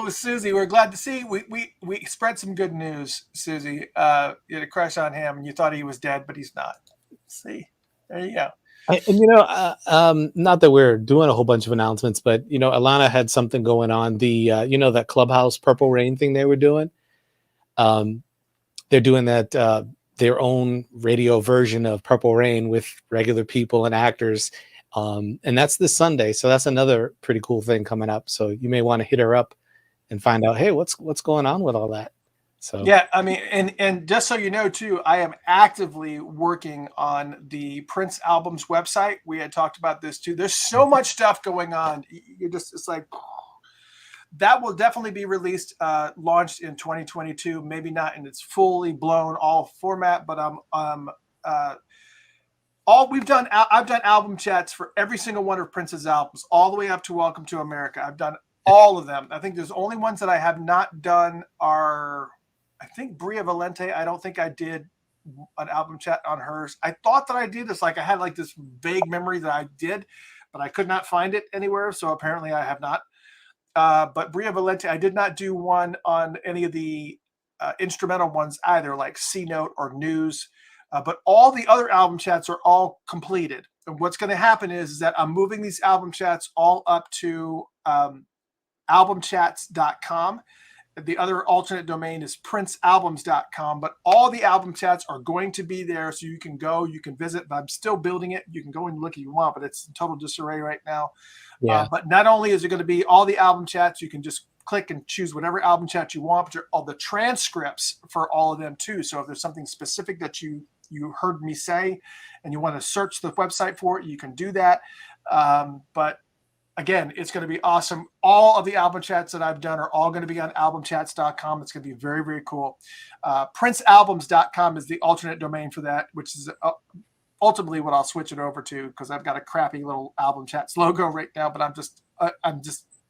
Susie, we're glad to see. We spread some good news, Susie. You had a crush on him, and you thought he was dead, but he's not. See, there you go. Not that we're doing a whole bunch of announcements, but Alana had something going on. The that Clubhouse Purple Rain thing they were doing. They're doing that their own radio version of Purple Rain with regular people and actors, and that's this Sunday. So that's another pretty cool thing coming up. So you may want to hit her up and find out, hey, what's going on with all that. So yeah, I mean, and just so you know too, I am actively working on the Prince albums website. We had talked about this too. There's so much stuff going on. It's like that will definitely be released, launched in 2022. Maybe not in its fully blown all format, but I've done album chats for every single one of Prince's albums, all the way up to Welcome to America. I've done all of them. I think there's only ones that I have not done are, I think, Bria Valente. I don't think I did an album chat on hers. I thought that I did. It's like I had like this vague memory that I did, but I could not find it anywhere. So apparently I have not. But Bria Valente, I did not do one on any of the instrumental ones either, like C Note or News. But all the other album chats are all completed. And what's going to happen is that I'm moving these album chats all up to albumchats.com. The other alternate domain is princealbums.com, but all the album chats are going to be there. So you can go, you can visit, but I'm still building it. You can go and look if you want, but it's in total disarray right now. Yeah. But not only is it going to be all the album chats, you can just click and choose whatever album chat you want, but all the transcripts for all of them too. So if there's something specific that you heard me say and you want to search the website for it, you can do that. But again, it's going to be awesome. All of the album chats that I've done are all going to be on albumchats.com. It's going to be very, very cool. Princealbums.com is the alternate domain for that, which is ultimately what I'll switch it over to, because I've got a crappy little Album Chats logo right now, but I'm just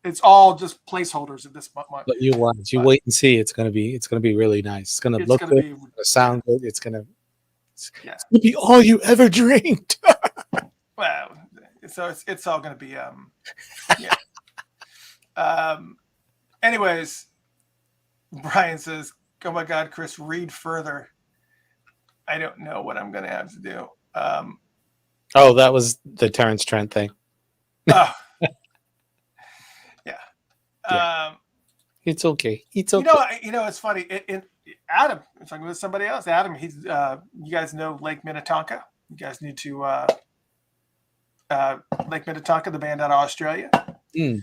it's all just placeholders at this moment. But you wait and see. It's gonna be really nice. It's gonna look good. It's gonna sound good. It's gonna be all you ever dreamed. Well, so it's all gonna be yeah. Anyways, Brian says, "Oh my God, Chris, read further." I don't know what I'm gonna have to do. Oh, that was the Terrence Trent thing. Oh. Yeah. It's okay. It's okay. You know, it's funny. Adam, I'm talking with somebody else. Adam, he's you guys know Lake Minnetonka. You guys need to Lake Minnetonka, the band out of Australia. We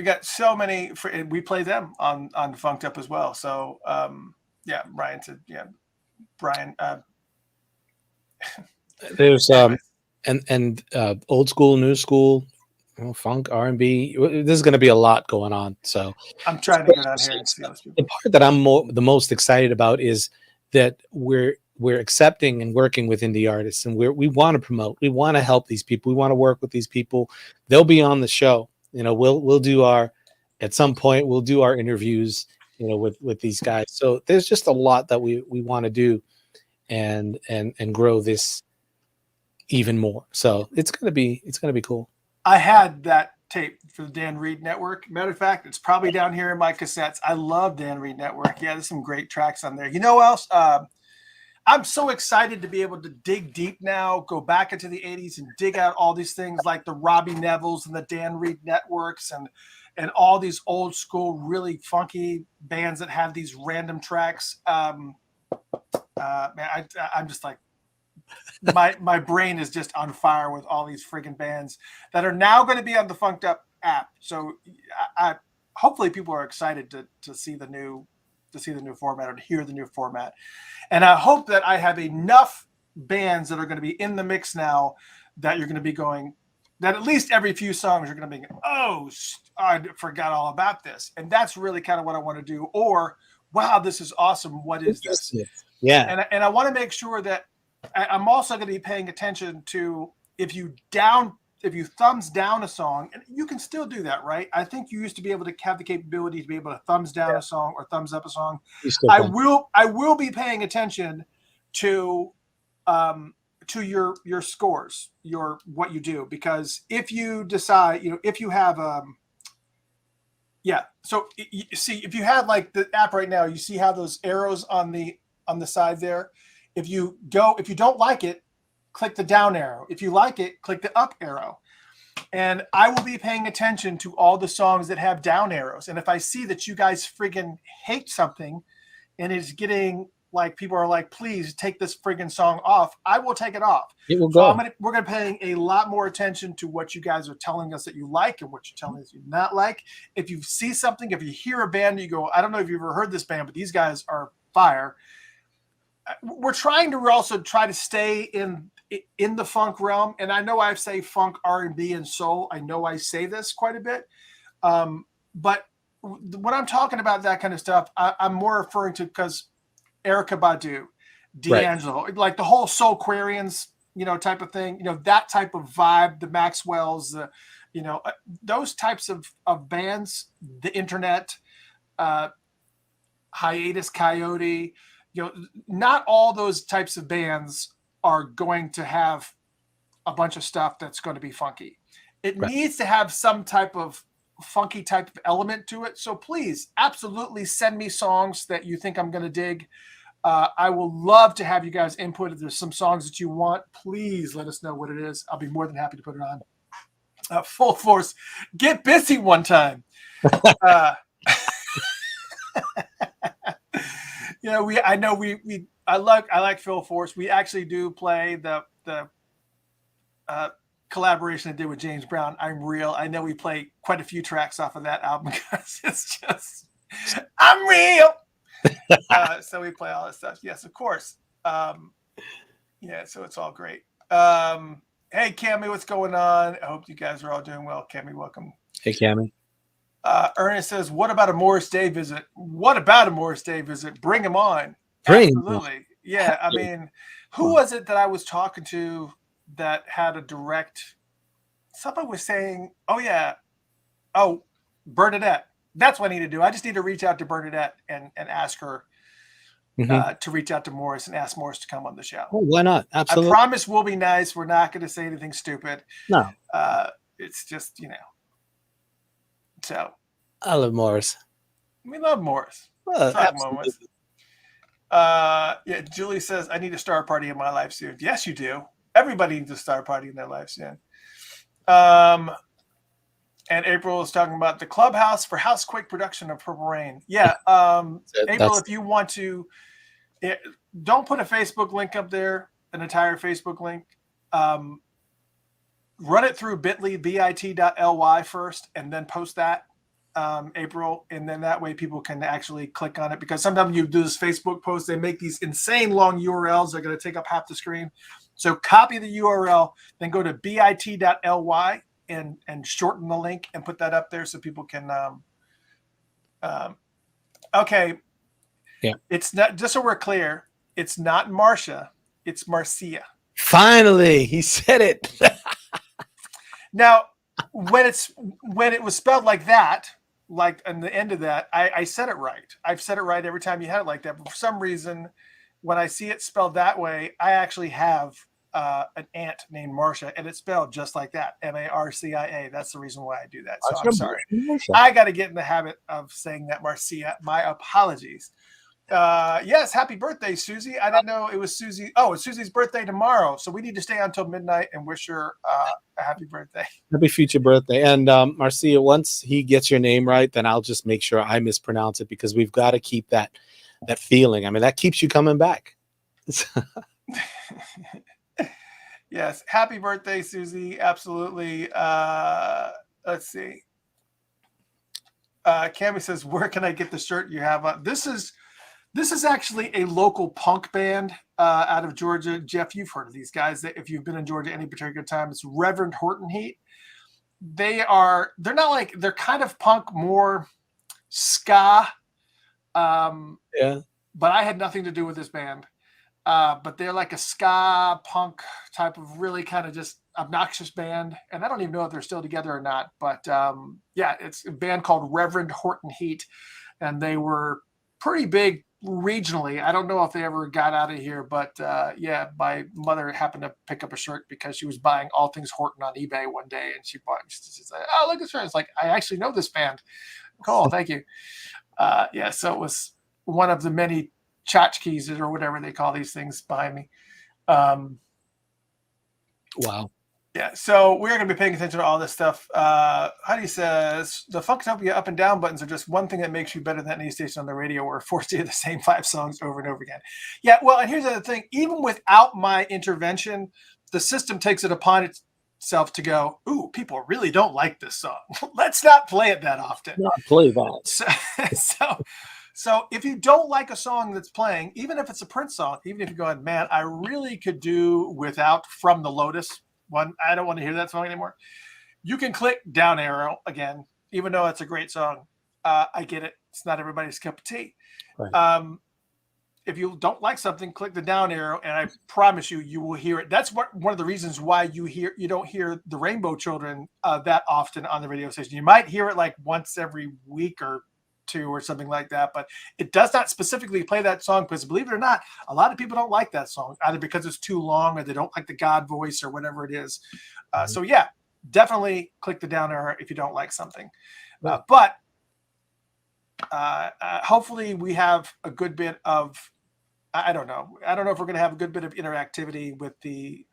got so many. We play them on Funked Up as well. So yeah, Brian said, yeah, Brian. There's and old school, new school. Funk, R&B. There's going to be a lot going on. So I'm trying to get on here and see those people. The part that I'm the most excited about is that we're accepting and working with indie artists, and we want to promote. We want to help these people. We want to work with these people. They'll be on the show. You know, we'll do at some point we'll do our interviews, you know, with these guys. So there's just a lot that we want to do and grow this even more. So it's gonna be cool. I had that tape for the Dan Reed Network. Matter of fact, it's probably down here in my cassettes. I love Dan Reed Network. Yeah, there's some great tracks on there. You know what else? I'm so excited to be able to dig deep now, go back into the 80s and dig out all these things like the Robbie Nevilles and the Dan Reed Networks and all these old school, really funky bands that have these random tracks. Man, I'm just like, my brain is just on fire with all these friggin' bands that are now going to be on the Funked Up app. So I hopefully people are excited to see the new format, or to hear the new format. And I hope that I have enough bands that are going to be in the mix now that you're going to be going, that at least every few songs you're going to be, oh, I forgot all about this. And that's really kind of what I want to do. Or, wow, this is awesome. What is this? Yeah. And I want to make sure that I'm also going to be paying attention to if you thumbs down a song, and you can still do that, right? I think you used to be able to have the capability to be able to thumbs down a song or thumbs up a song. I will be paying attention to your scores, what you do, because if you decide, you know, if you have so you see, if you have like the app right now, you see how those arrows on the side there. If you don't like it, click the down arrow. If you like it, click the up arrow. And I will be paying attention to all the songs that have down arrows. And if I see that you guys friggin' hate something and it's getting like, people are like, please take this friggin' song off, I will take it off. It will go. We're going to be paying a lot more attention to what you guys are telling us that you like and what you're telling us you not like. If you see something, if you hear a band, you go, I don't know if you've ever heard this band, but these guys are fire. We're trying to also try to stay in the funk realm, and I know I say funk, R&B, and soul. I know I say this quite a bit, but when I'm talking about that kind of stuff, I'm more referring to, because Erykah Badu, D'Angelo, right, like the whole Soulquarians, you know, type of thing. You know, that type of vibe, the Maxwells, you know, those types of bands, the Internet, Hiatus Coyote. You know, not all those types of bands are going to have a bunch of stuff that's going to be funky. It needs to have some type of funky type of element to it. So please, absolutely send me songs that you think I'm going to dig. I will love to have you guys input. If there's some songs that you want, please let us know what it is. I'll be more than happy to put it on. Full Force, get busy one time. You know, I like Phil Force. We actually do play the collaboration I did with James Brown, I'm Real. I know we play quite a few tracks off of that album because it's just, I'm real. So we play all that stuff. Yes, of course. Yeah, so it's all great. Hey, Cammy, what's going on? I hope you guys are all doing well. Cammy, welcome. Hey, Cammy. Ernest says, what about a Morris Day visit? What about a Morris Day visit? Bring him on. Bring him on. Absolutely. Yeah, I mean, who was it that I was talking to that had a direct, somebody was saying, oh, yeah, oh, Bernadette. That's what I need to do. I just need to reach out to Bernadette and ask her to reach out to Morris and ask Morris to come on the show. Oh, why not? Absolutely. I promise we'll be nice. We're not going to say anything stupid. No. It's just, so. I love Morris. We love Morris. Absolutely. Yeah, Julie says, I need a star party in my life soon. Yes, you do. Everybody needs a star party in their life soon. And April is talking about the Clubhouse for Housequake production of Purple Rain. Yeah. April, if you want to, don't put a Facebook link up there, an entire Facebook link. Run it through bit.ly first and then post that, April. And then that way people can actually click on it, because sometimes you do this Facebook post, they make these insane long URLs. They're going to take up half the screen. So copy the URL, then go to bit.ly and shorten the link and put that up there so people can okay. Yeah. It's not, just so we're clear, it's not Marcia, it's Marcia. Finally, he said it. Now, when it was spelled like that, like in the end of that, I said it right. I've said it right every time you had it like that. But for some reason, when I see it spelled that way, I actually have an aunt named Marcia, and it's spelled just like that, Marcia. That's the reason why I do that. So I'm sorry. I got to get in the habit of saying that Marcia. My apologies. Yes, happy birthday, Susie. I didn't know it was Susie. Oh, it's Susie's birthday tomorrow, so we need to stay until midnight and wish her a happy birthday. Happy future birthday. And Marcia, once he gets your name right, then I'll just make sure I mispronounce it, because we've got to keep that feeling. I mean, that keeps you coming back. Yes, happy birthday, Susie. Absolutely. Let's see. Cammy says, where can I get the shirt you have on? This is actually a local punk band out of Georgia. Jeff, you've heard of these guys. If you've been in Georgia any particular time, it's Reverend Horton Heat. They're kind of punk, more ska. Yeah. But I had nothing to do with this band. But they're like a ska punk type of really kind of just obnoxious band. And I don't even know if they're still together or not. But yeah, it's a band called Reverend Horton Heat. And they were pretty big regionally. I don't know if they ever got out of here, but yeah, my mother happened to pick up a shirt because she was buying all things Horton on eBay one day, and she said, oh, look at this shirt. It's like, I actually know this band. Cool, thank you. Yeah, so it was one of the many tchotchkes or whatever they call these things behind me. Wow. Yeah, so we're going to be paying attention to all this stuff. Heidi says, the Funktopia up and down buttons are just one thing that makes you better than any station on the radio. We're forced to hear the same 5 songs over and over again. Yeah, well, and here's the other thing. Even without my intervention, the system takes it upon itself to go, ooh, people really don't like this song. Let's not play it that often. Not play that. So if you don't like a song that's playing, even if it's a Prince song, even if you're going, man, I really could do without From the Lotus one, I don't want to hear that song anymore. You can click down arrow again, even though it's a great song. I get it. It's not everybody's cup of tea. Right. If you don't like something, click the down arrow, and I promise you will hear it. That's one of the reasons why you don't hear the Rainbow Children that often on the radio station. You might hear it like once every week or 2 or something like that, but it does not specifically play that song, because believe it or not, a lot of people don't like that song, either because it's too long or they don't like the God voice or whatever it is. So yeah, definitely click the down arrow if you don't like something. But hopefully we have a good bit of, I don't know if we're going to have a good bit of interactivity with the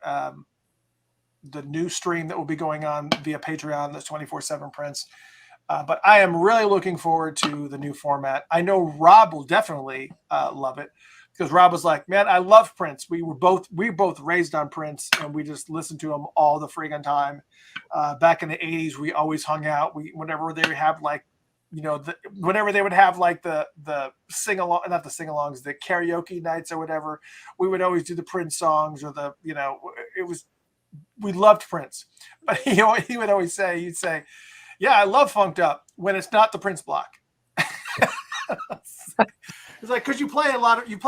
new stream that will be going on via Patreon, that's 24/7 Prince. But I am really looking forward to the new format. I know Rob will definitely love it, because Rob was like, man, I love Prince. We were both raised on Prince, and we just listened to him all the friggin' time. Back in the 80s, we always hung out. Whenever they have like, whenever they would have like the sing-along, not the sing-alongs, the karaoke nights or whatever, we would always do the Prince songs, or we loved Prince, but he would always say, he'd say, yeah, I love Funked Up when it's not the Prince block. It's like, because you play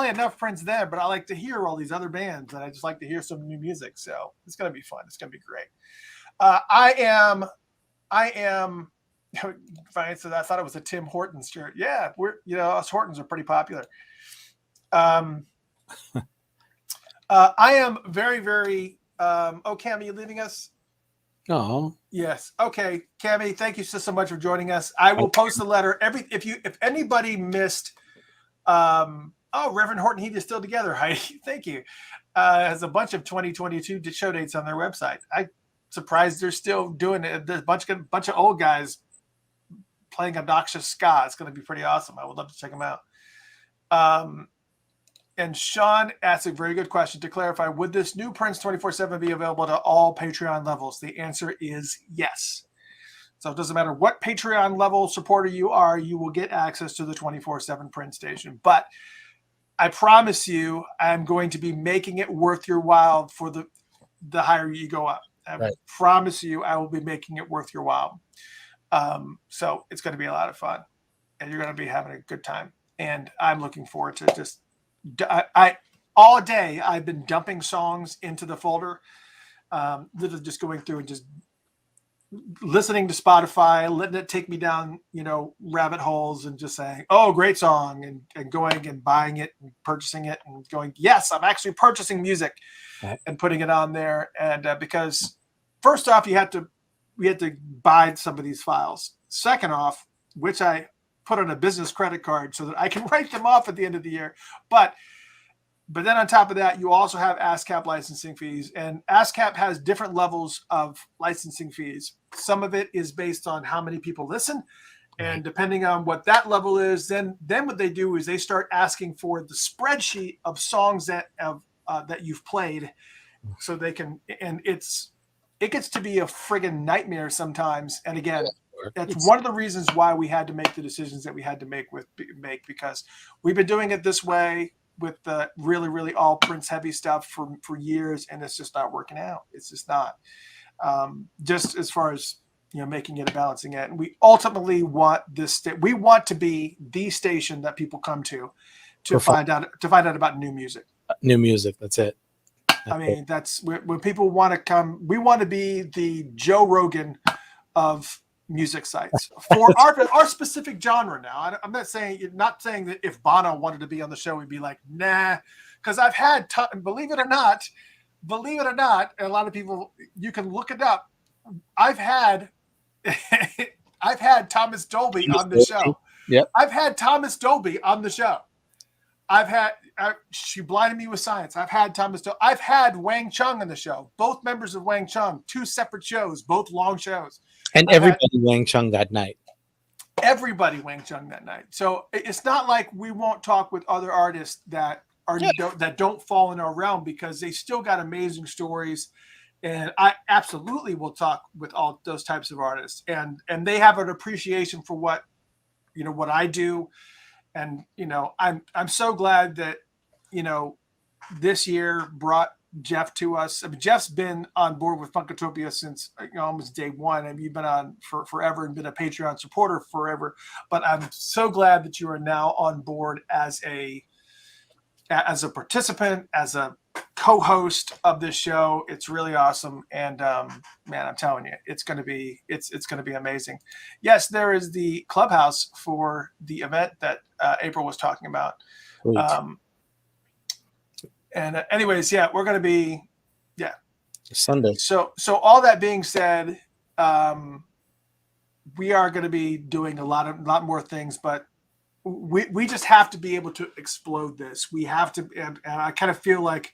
enough Prince there, but I like to hear all these other bands, and I just like to hear some new music. So it's gonna be fun. It's gonna be great. I am. Fine. So I thought it was a Tim Hortons shirt. Yeah, us Hortons are pretty popular. I am very, very. Oh, Cam, are you leaving us? Oh, yes. Okay, Cammy, thank you so much for joining us. I will post the letter. If anybody missed, Reverend Horton, he is still together. Hi, thank you. Has a bunch of 2022 show dates on their website. I'm surprised they're still doing it. There's a bunch of old guys playing obnoxious ska. It's going to be pretty awesome. I would love to check them out. And Sean asked a very good question to clarify, would this new Prince 24/7 be available to all Patreon levels? The answer is yes. So it doesn't matter what Patreon level supporter you are, you will get access to the 24/7 Prince station. But I promise you, I'm going to be making it worth your while for the higher you go up. I promise you, I will be making it worth your while. So it's going to be a lot of fun, and you're going to be having a good time. And I'm looking forward to just, all day I've been dumping songs into the folder, literally just going through and just listening to Spotify, letting it take me down, rabbit holes, and just saying, oh, great song, and going and buying it and purchasing it and going, yes, I'm actually purchasing music and putting it on there. And because first off, we had to buy some of these files. Second off, which I put on a business credit card so that I can write them off at the end of the year. But then on top of that, you also have ASCAP licensing fees, and ASCAP has different levels of licensing fees. Some of it is based on how many people listen, and depending on what that level is, then what they do is they start asking for the spreadsheet of songs that you've played, so they can. And it gets to be a friggin' nightmare sometimes. And again, that's one of the reasons why we had to make the decisions that we had to make because we've been doing it this way with the really, really all Prince heavy stuff for years, and it's just not working out. It's just not. Just as far as making it a balancing act. And we ultimately want we want to be the station that people come to find out about new music. New music. That's it. I mean, that's when people want to come. We want to be the Joe Rogan of music sites for our specific genre. Now, I'm not saying that if Bono wanted to be on the show, we'd be like, nah, because I've had, believe it or not, and a lot of people, you can look it up. I've had Thomas Dolby on the show. Yep. I've had Thomas Dolby on the show. She blinded me with science. I've had Thomas Dolby. I've had Wang Chung on the show. Both members of Wang Chung, 2 separate shows, both long shows. And everybody Wang Chung that night. Everybody Wang Chung that night. So it's not like we won't talk with other artists that don't fall in our realm, because they still got amazing stories. And I absolutely will talk with all those types of artists. And they have an appreciation for what I do. And, I'm so glad that, this year brought Jeff to us. I mean, Jeff's been on board with Funkatopia since almost day one. I mean, you've been on for forever and been a Patreon supporter forever. But I'm so glad that you are now on board as a participant, as a co-host of this show. It's really awesome. And man, I'm telling you, it's going to be amazing. Yes, there is the clubhouse for the event that April was talking about. And anyways, yeah, we're going to be, Sunday. So all that being said, we are going to be doing a lot more things, but we just have to be able to explode this. We have to, and I kind of feel like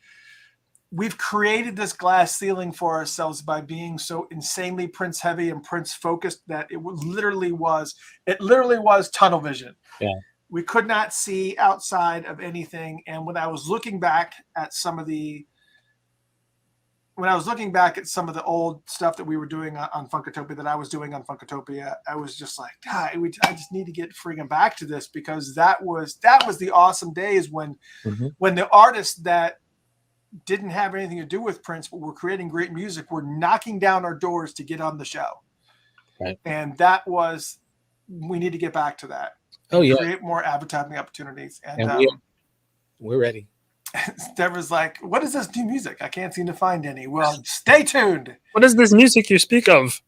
we've created this glass ceiling for ourselves by being so insanely Prince heavy and Prince focused that it literally was tunnel vision. Yeah. We could not see outside of anything. And when I was looking back at some of the old stuff that we were doing on Funkatopia, that I was doing on Funkatopia, I was just like, God, I just need to get friggin' back to this, because that was the awesome days when the artists that didn't have anything to do with Prince, but were creating great music, were knocking down our doors to get on the show. Right. And that was, we need to get back to that. Oh yeah. Create more advertising opportunities. And we're ready. Deborah's like, what is this new music? I can't seem to find any. Well, stay tuned. What is this music you speak of?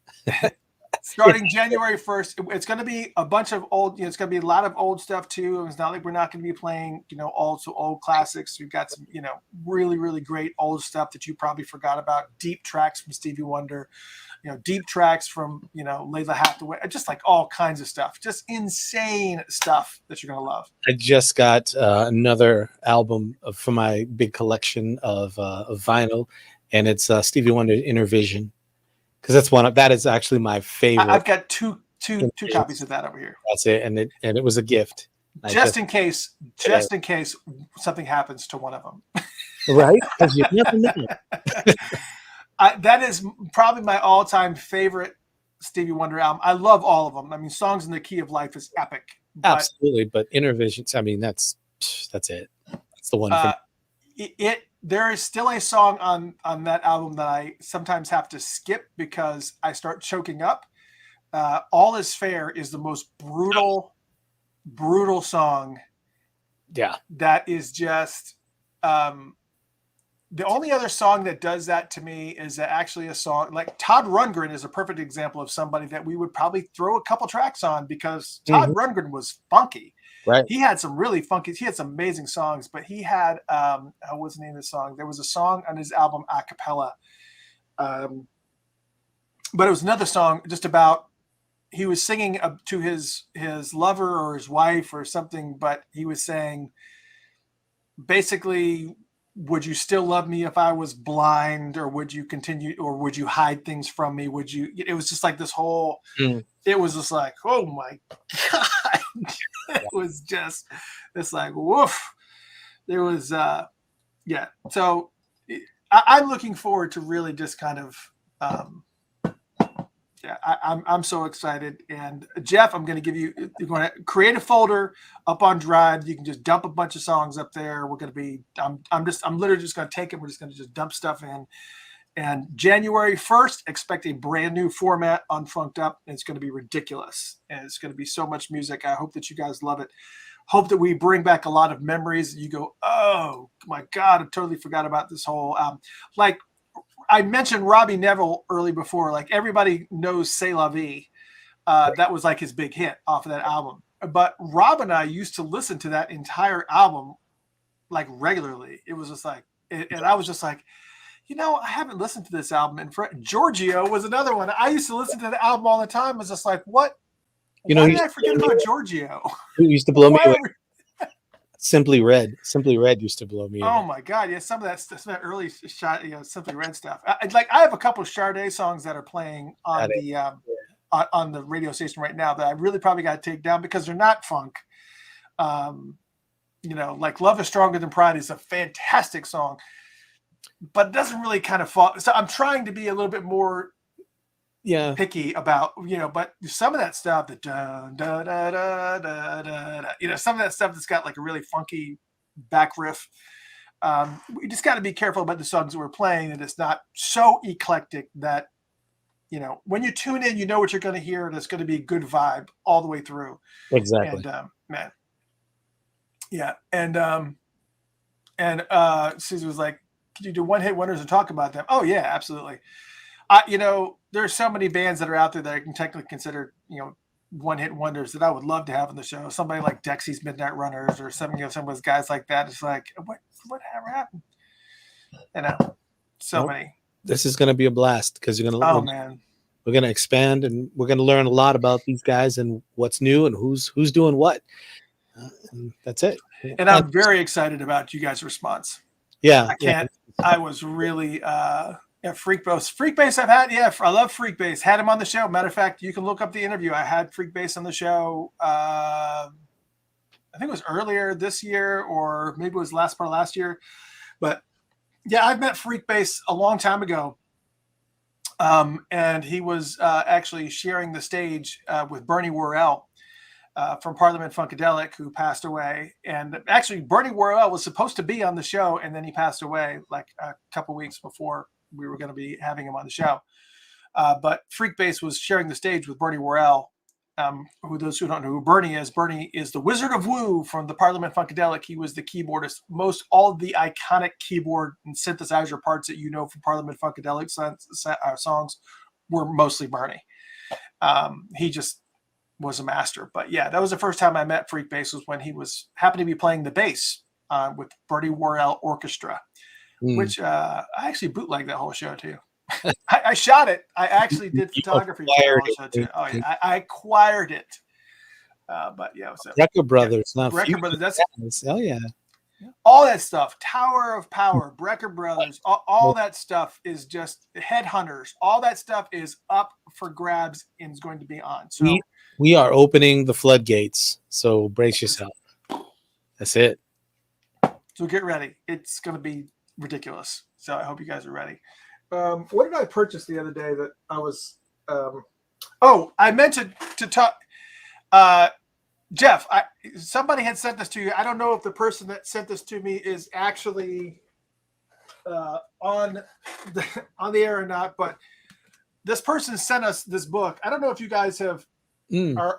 Starting January 1st, it's going to be a bunch of old, it's going to be a lot of old stuff too. It's not like we're not going to be playing, old classics. We've got some, really, really great old stuff that you probably forgot about. Deep tracks from Stevie Wonder, deep tracks from, Layla Hathaway, just like all kinds of stuff, just insane stuff that you're going to love. I just got another album for my big collection of vinyl, and it's Stevie Wonder Inner Vision. Because that is actually my favorite. I've got two copies of that over here. That's it, and it was a gift. Just in case something happens to one of them. Right? Because you never know. That is probably my all-time favorite Stevie Wonder album. I love all of them. I mean, Songs in the Key of Life is epic. Absolutely, but Inner Visions, I mean, that's it. That's the one. There is still a song on that album that I sometimes have to skip because I start choking up. All Is Fair is the most brutal song. Yeah. That is just the only other song that does that to me is actually a song like Todd Rundgren is a perfect example of somebody that we would probably throw a couple tracks on because Todd Rundgren was funky. Right. He had some really funky, he had some amazing songs, but he had, what's the name of the song? There was a song on his album a cappella. But it was another song just about, he was singing to his lover or his wife or something, but he was saying, basically, would you still love me if I was blind, or would you continue, or would you hide things from me? It was just like this whole, it was just like, oh my God. It was just, it's like, woof. There was, So I'm looking forward to really just kind of, I'm so excited. And Jeff, I'm going to give you're going to create a folder up on Drive. You can just dump a bunch of songs up there. We're going to be, I'm literally just going to take it. We're just going to just dump stuff in. And January 1st, expect a brand new format on Funked Up. And it's going to be ridiculous. And it's going to be so much music. I hope that you guys love it. Hope that we bring back a lot of memories. You go, oh my God, I totally forgot about this whole, like I mentioned Robbie Neville early before, like everybody knows C'est La Vie. That was like his big hit off of that album. But Rob and I used to listen to that entire album like regularly. It was just like, and I was just like, I haven't listened to this album. And Giorgio was another one. I used to listen to the album all the time. I was just like, what? Why did I forget about Giorgio? Who used to blow me away? Simply Red. Simply Red used to blow me away. Oh my God. Yeah. Some of that early shot, Simply Red stuff. I have a couple of Sade songs that are playing on on the radio station right now that I really probably got to take down because they're not funk. Like Love is Stronger Than Pride is a fantastic song, but it doesn't really kind of fall. So I'm trying to be a little bit more picky about, but some of that stuff, the da da da da da da, some of that stuff that's got like a really funky back riff. We just got to be careful about the songs that we're playing, and it's not so eclectic that, when you tune in, you know what you're going to hear, and it's going to be a good vibe all the way through. Exactly. And man, yeah, and Susie was like, "Could you do one-hit wonders and talk about them?" Oh yeah, absolutely. There's so many bands that are out there that I can technically consider, one-hit wonders that I would love to have on the show. Somebody like Dexy's Midnight Runners or some of those guys like that. It's like, whatever happened? Many. This is going to be a blast because you're going to. Oh man. We're going to expand and we're going to learn a lot about these guys and what's new and who's doing what. And that's it. And I'm very excited about you guys' response. Yeah. I was really Freak Bass I've had. Yeah, I love Freak Bass. Had him on the show. Matter of fact, you can look up the interview. I had Freak Bass on the show. I think it was earlier this year, or maybe it was last part of last year. But yeah, I've met Freak Bass a long time ago. And he was actually sharing the stage with Bernie Worrell from Parliament Funkadelic, who passed away. And actually, Bernie Worrell was supposed to be on the show, and then he passed away like a couple weeks before we were going to be having him on the show. But Freakbass was sharing the stage with Bernie Worrell. Who those who don't know who Bernie is the Wizard of Woo from the Parliament Funkadelic. He was the keyboardist. Most all the iconic keyboard and synthesizer parts that you know from Parliament Funkadelic songs were mostly Bernie. He just was a master. But yeah, that was the first time I met Freakbass, was when he happened to be playing the bass with Bernie Worrell Orchestra, which I actually bootlegged that whole show too. I shot it. I actually did photography for the whole show too. Oh yeah, I acquired it. But yeah, so Brecker Brothers, not Brecker Brothers. That's yeah. All that stuff. Tower of Power, Brecker Brothers, all that stuff is just Headhunters. All that stuff is up for grabs and is going to be on. So we are opening the floodgates. So brace yourself. That's it. So get ready. It's going to be ridiculous. So I hope you guys are ready. What did I purchase the other day that I was? I meant to talk. Jeff, somebody had sent this to you. I don't know if the person that sent this to me is actually on the air or not, but this person sent us this book. I don't know if you guys are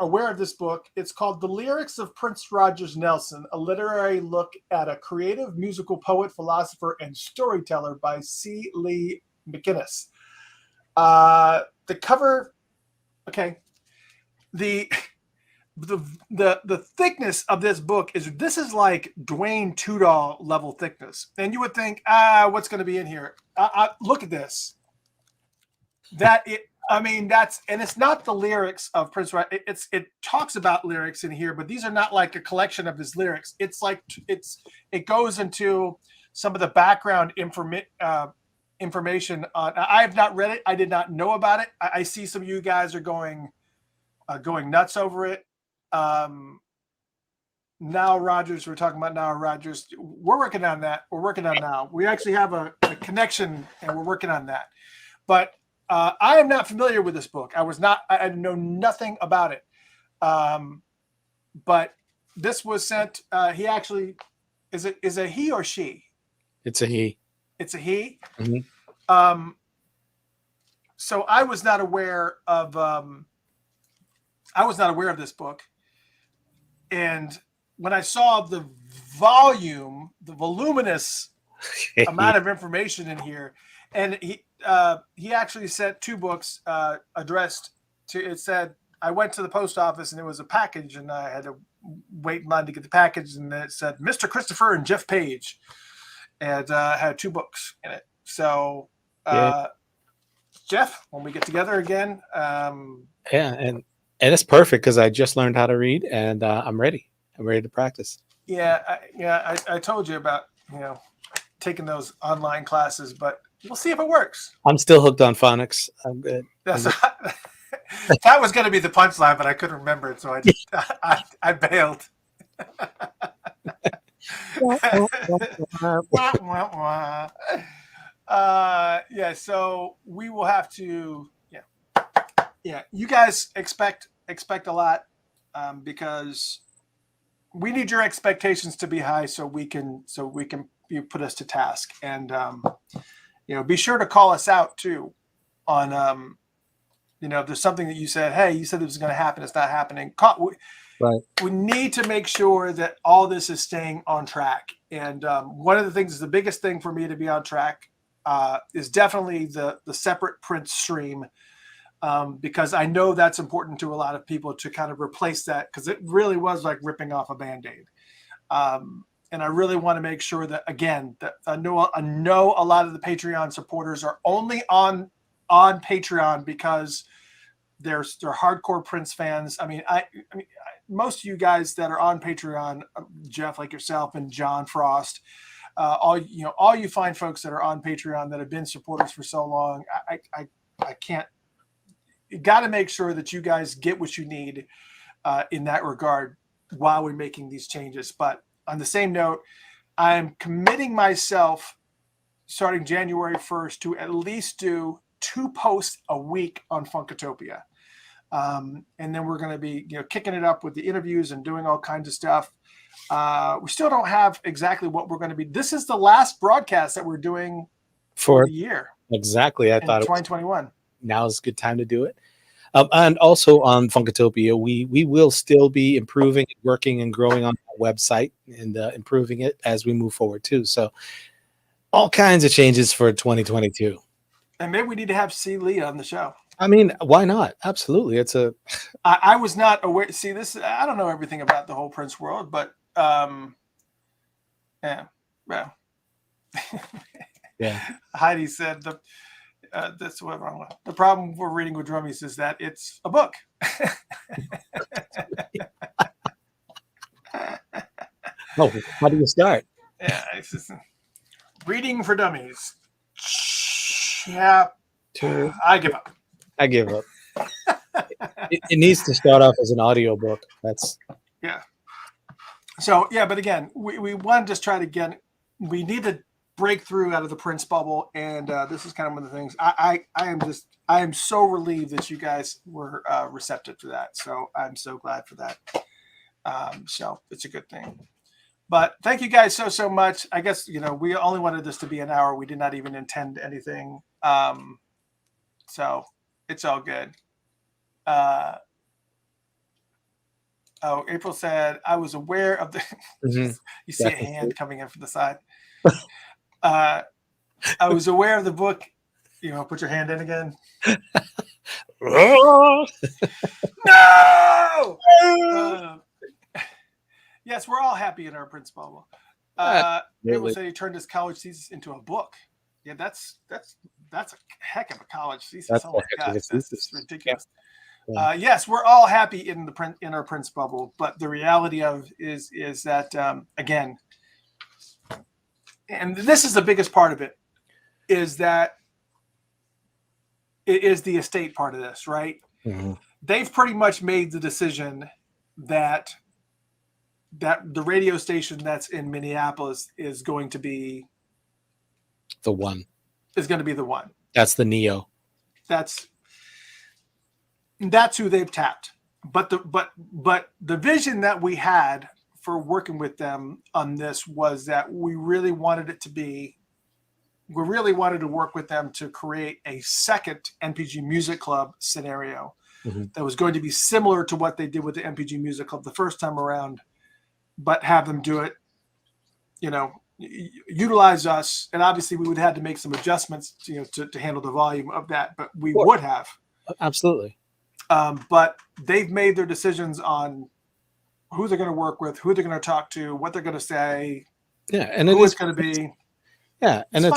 aware of this book. It's called The Lyrics of Prince Rogers Nelson, a literary look at a creative musical poet, philosopher, and storyteller by C. Lee McInnes. The cover, okay. The thickness of this book is like Dwayne Tudor level thickness, and you would think, what's going to be in here? Look at this. And it's not the lyrics of Prince. It talks about lyrics in here, but these are not like a collection of his lyrics. It's like it goes into some of the background information on. I have not read it. I did not know about it. I see some of you guys are going nuts over it. Now Rogers, we're talking about Now Rogers. We're working on that. We're working on now. We actually have a connection, and we're working on that. But I am not familiar with this book. I know nothing about it. But this was sent. He actually is it he or she? It's a he. It's a he. Mm-hmm. So I was not aware of this book, and when I saw the voluminous amount of information in here, and he actually sent two books addressed to. It said I went to the post office and it was a package, and I had to wait in line to get the package, and it said Mr. Christopher and Jeff Page, and had two books in it. So. Jeff, when we get together again. And it's perfect because I just learned how to read, and I'm ready. I'm ready to practice. I told you about taking those online classes, but we'll see if it works. I'm still hooked on phonics. I'm good. That was going to be the punchline, but I couldn't remember it, so I bailed. So we will have to you guys expect a lot, because we need your expectations to be high so we can you put us to task, and be sure to call us out too on if there's something that you said, hey, you said it was going to happen, it's not happening. Right. We need to make sure that all this is staying on track, and one of the things, the biggest thing for me to be on track is definitely the separate print stream, because I know that's important to a lot of people to kind of replace that, because it really was like ripping off a Band-Aid. And I really want to make sure that, again, that I know a lot of the Patreon supporters are only on Patreon because they're hardcore Prince fans. I mean, most of you guys that are on Patreon, Jeff, like yourself, and John Frost, all you fine folks that are on Patreon that have been supporters for so long, I can't. You got to make sure that you guys get what you need in that regard while we're making these changes. But on the same note, I'm committing myself starting January 1st to at least do 2 posts a week on Funkatopia. And then we're going to be, kicking it up with the interviews and doing all kinds of stuff. We still don't have exactly what we're going to be. This is the last broadcast that we're doing for the year. Exactly. I thought 2021. Now's a good time to do it. And also on Funkatopia, we will still be improving, working, and growing on our website and improving it as we move forward too. So all kinds of changes for 2022. And maybe we need to have C. Lee on the show. I mean, why not? Absolutely. I was not aware. See, I don't know everything about the whole Prince world, but yeah. Well. Yeah. Heidi said that's what wrong with. The problem we're reading with Drummies is that it's a book. Oh, how do you start? Yeah, it's just reading for dummies. Yeah, I give up. I give up. It needs to start off as an audiobook. Yeah. So yeah, but again, we want to just try to get. We need to break through out of the Prince bubble, and this is kind of one of the things. I am so relieved that you guys were receptive to that. So I'm so glad for that. So it's a good thing. But thank you guys so much. I guess we only wanted this to be an hour. We did not even intend anything. So it's all good. April said, I was aware of the you see a hand coming in from the side. I was aware of the book. Put your hand in again. No! Yes, we're all happy in our Prince bubble. April said he turned his college thesis into a book. Yeah, that's a heck of a college thesis. Oh my God, that's ridiculous. Yeah. Yes, we're all happy in our Prince bubble, but the reality is that again, and this is the biggest part of it, is that it is the estate part of this, right? Mm-hmm. They've pretty much made the decision that the radio station that's in Minneapolis is going to be the one. Is going to be the one. That's the Neo. That's who they've tapped. But the vision that we had for working with them on this was that we really wanted to work with them to create a second NPG Music Club scenario that was going to be similar to what they did with the NPG Music Club the first time around, but have them do it, utilize us. And obviously we would have to make some adjustments, to handle the volume of that, but we would have. Absolutely. But they've made their decisions on who they're going to work with, who they're going to talk to, what they're going to say. Yeah. And who it's going to be. Yeah. And it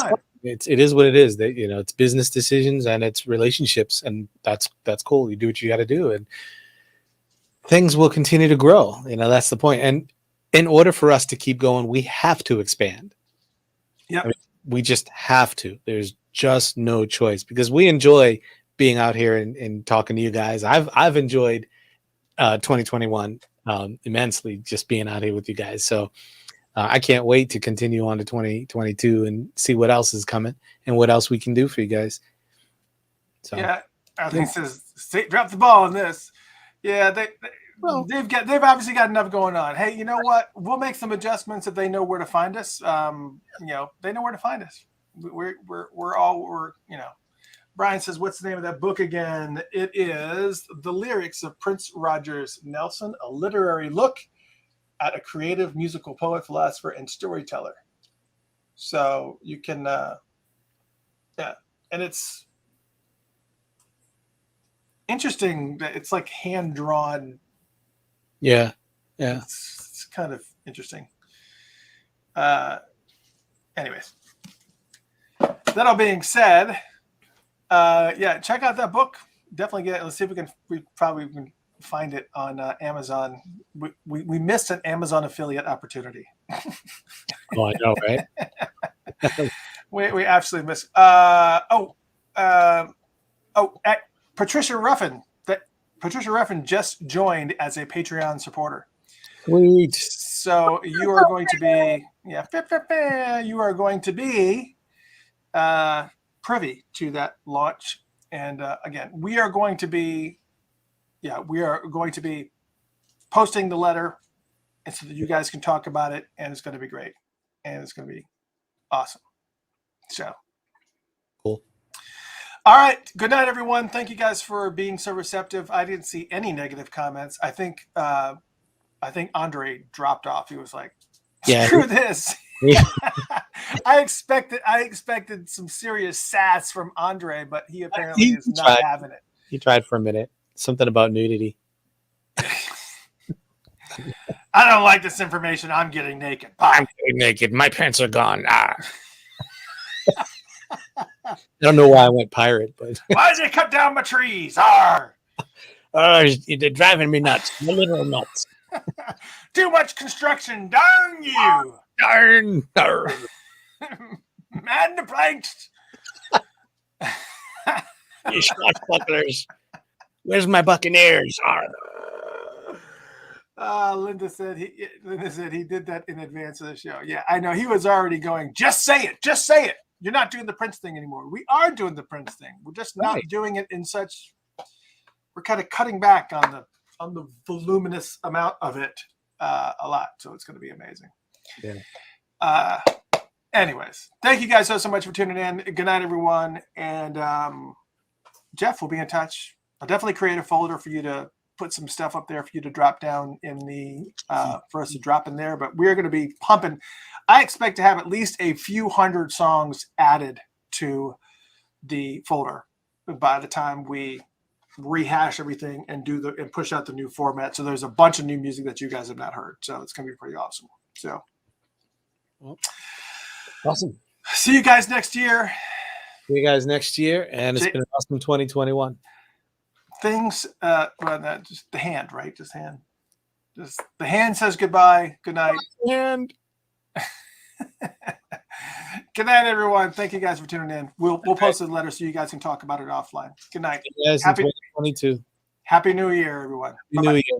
is what it is. That, it's business decisions and it's relationships, and that's cool. You do what you got to do, and things will continue to grow. That's the point. And in order for us to keep going, we have to expand. Yeah. We just have to. There's just no choice, because we enjoy being out here and talking to you guys. I've enjoyed 2021 immensely, just being out here with you guys. So I can't wait to continue on to 2022 and see what else is coming and what else we can do for you guys. So yeah, I think it says drop the ball on this. Yeah, they've obviously got enough going on. Hey, you know what? We'll make some adjustments if they know where to find us. They know where to find us. We're Brian says, what's the name of that book again? It is The Lyrics of Prince Rogers Nelson, a literary look at a creative musical poet, philosopher, and storyteller. So you can, and it's interesting that it's like hand-drawn. Yeah. It's kind of interesting. Anyways, that all being said, check out that book. Definitely get it. Let's see if we probably can find it on Amazon. We missed an Amazon affiliate opportunity. Oh, I know, right? we absolutely missed. Patricia Ruffin. Patricia Ruffin just joined as a Patreon supporter. Sweet. So you are going to be, you are going to be privy to that launch. And again, we are going to be yeah, we are going to be posting the letter, and so that you guys can talk about it, and it's going to be great, and it's going to be awesome. So Cool. All right. Good night, everyone. Thank you guys for being so receptive. I didn't see any negative comments. I think Andre dropped off. He was like, screw this. Yeah. I expected some serious sass from Andre, but he apparently is not having it. He tried for a minute. Something about nudity. I don't like this information. I'm getting naked. Bye. I'm getting naked. My pants are gone. Ah. I don't know why I went pirate, but why did they cut down my trees? Arr! They're driving me nuts. My little nuts. Too much construction. Darn you. Darn. Man the planks. You swashbucklers. Where's my buccaneers? Linda said he did that in advance of the show. Yeah, I know. He was already going, just say it. Just say it. You're not doing the Prince thing anymore. We are doing the Prince thing. We're just not doing it in such. We're kind of cutting back on the voluminous amount of it a lot. So it's going to be amazing. Yeah. Anyways, thank you guys so much for tuning in. Good night, everyone. And Jeff will be in touch. I'll definitely create a folder for you to put some stuff up there for you to drop down in the for us to drop in there. But we're going to be pumping. I expect to have at least a few hundred songs added to the folder by the time we rehash everything and and push out the new format. So there's a bunch of new music that you guys have not heard. So it's going to be pretty awesome. So awesome. See you guys next year. See you guys next year. And it's been an awesome 2021. Things, just the hand, right? Just hand. Just the hand says goodbye. Good night. And good night, everyone. Thank you guys for tuning in. We'll post the letter so you guys can talk about it offline. Good night. Happy 2022. Happy New Year, everyone. Happy New Year.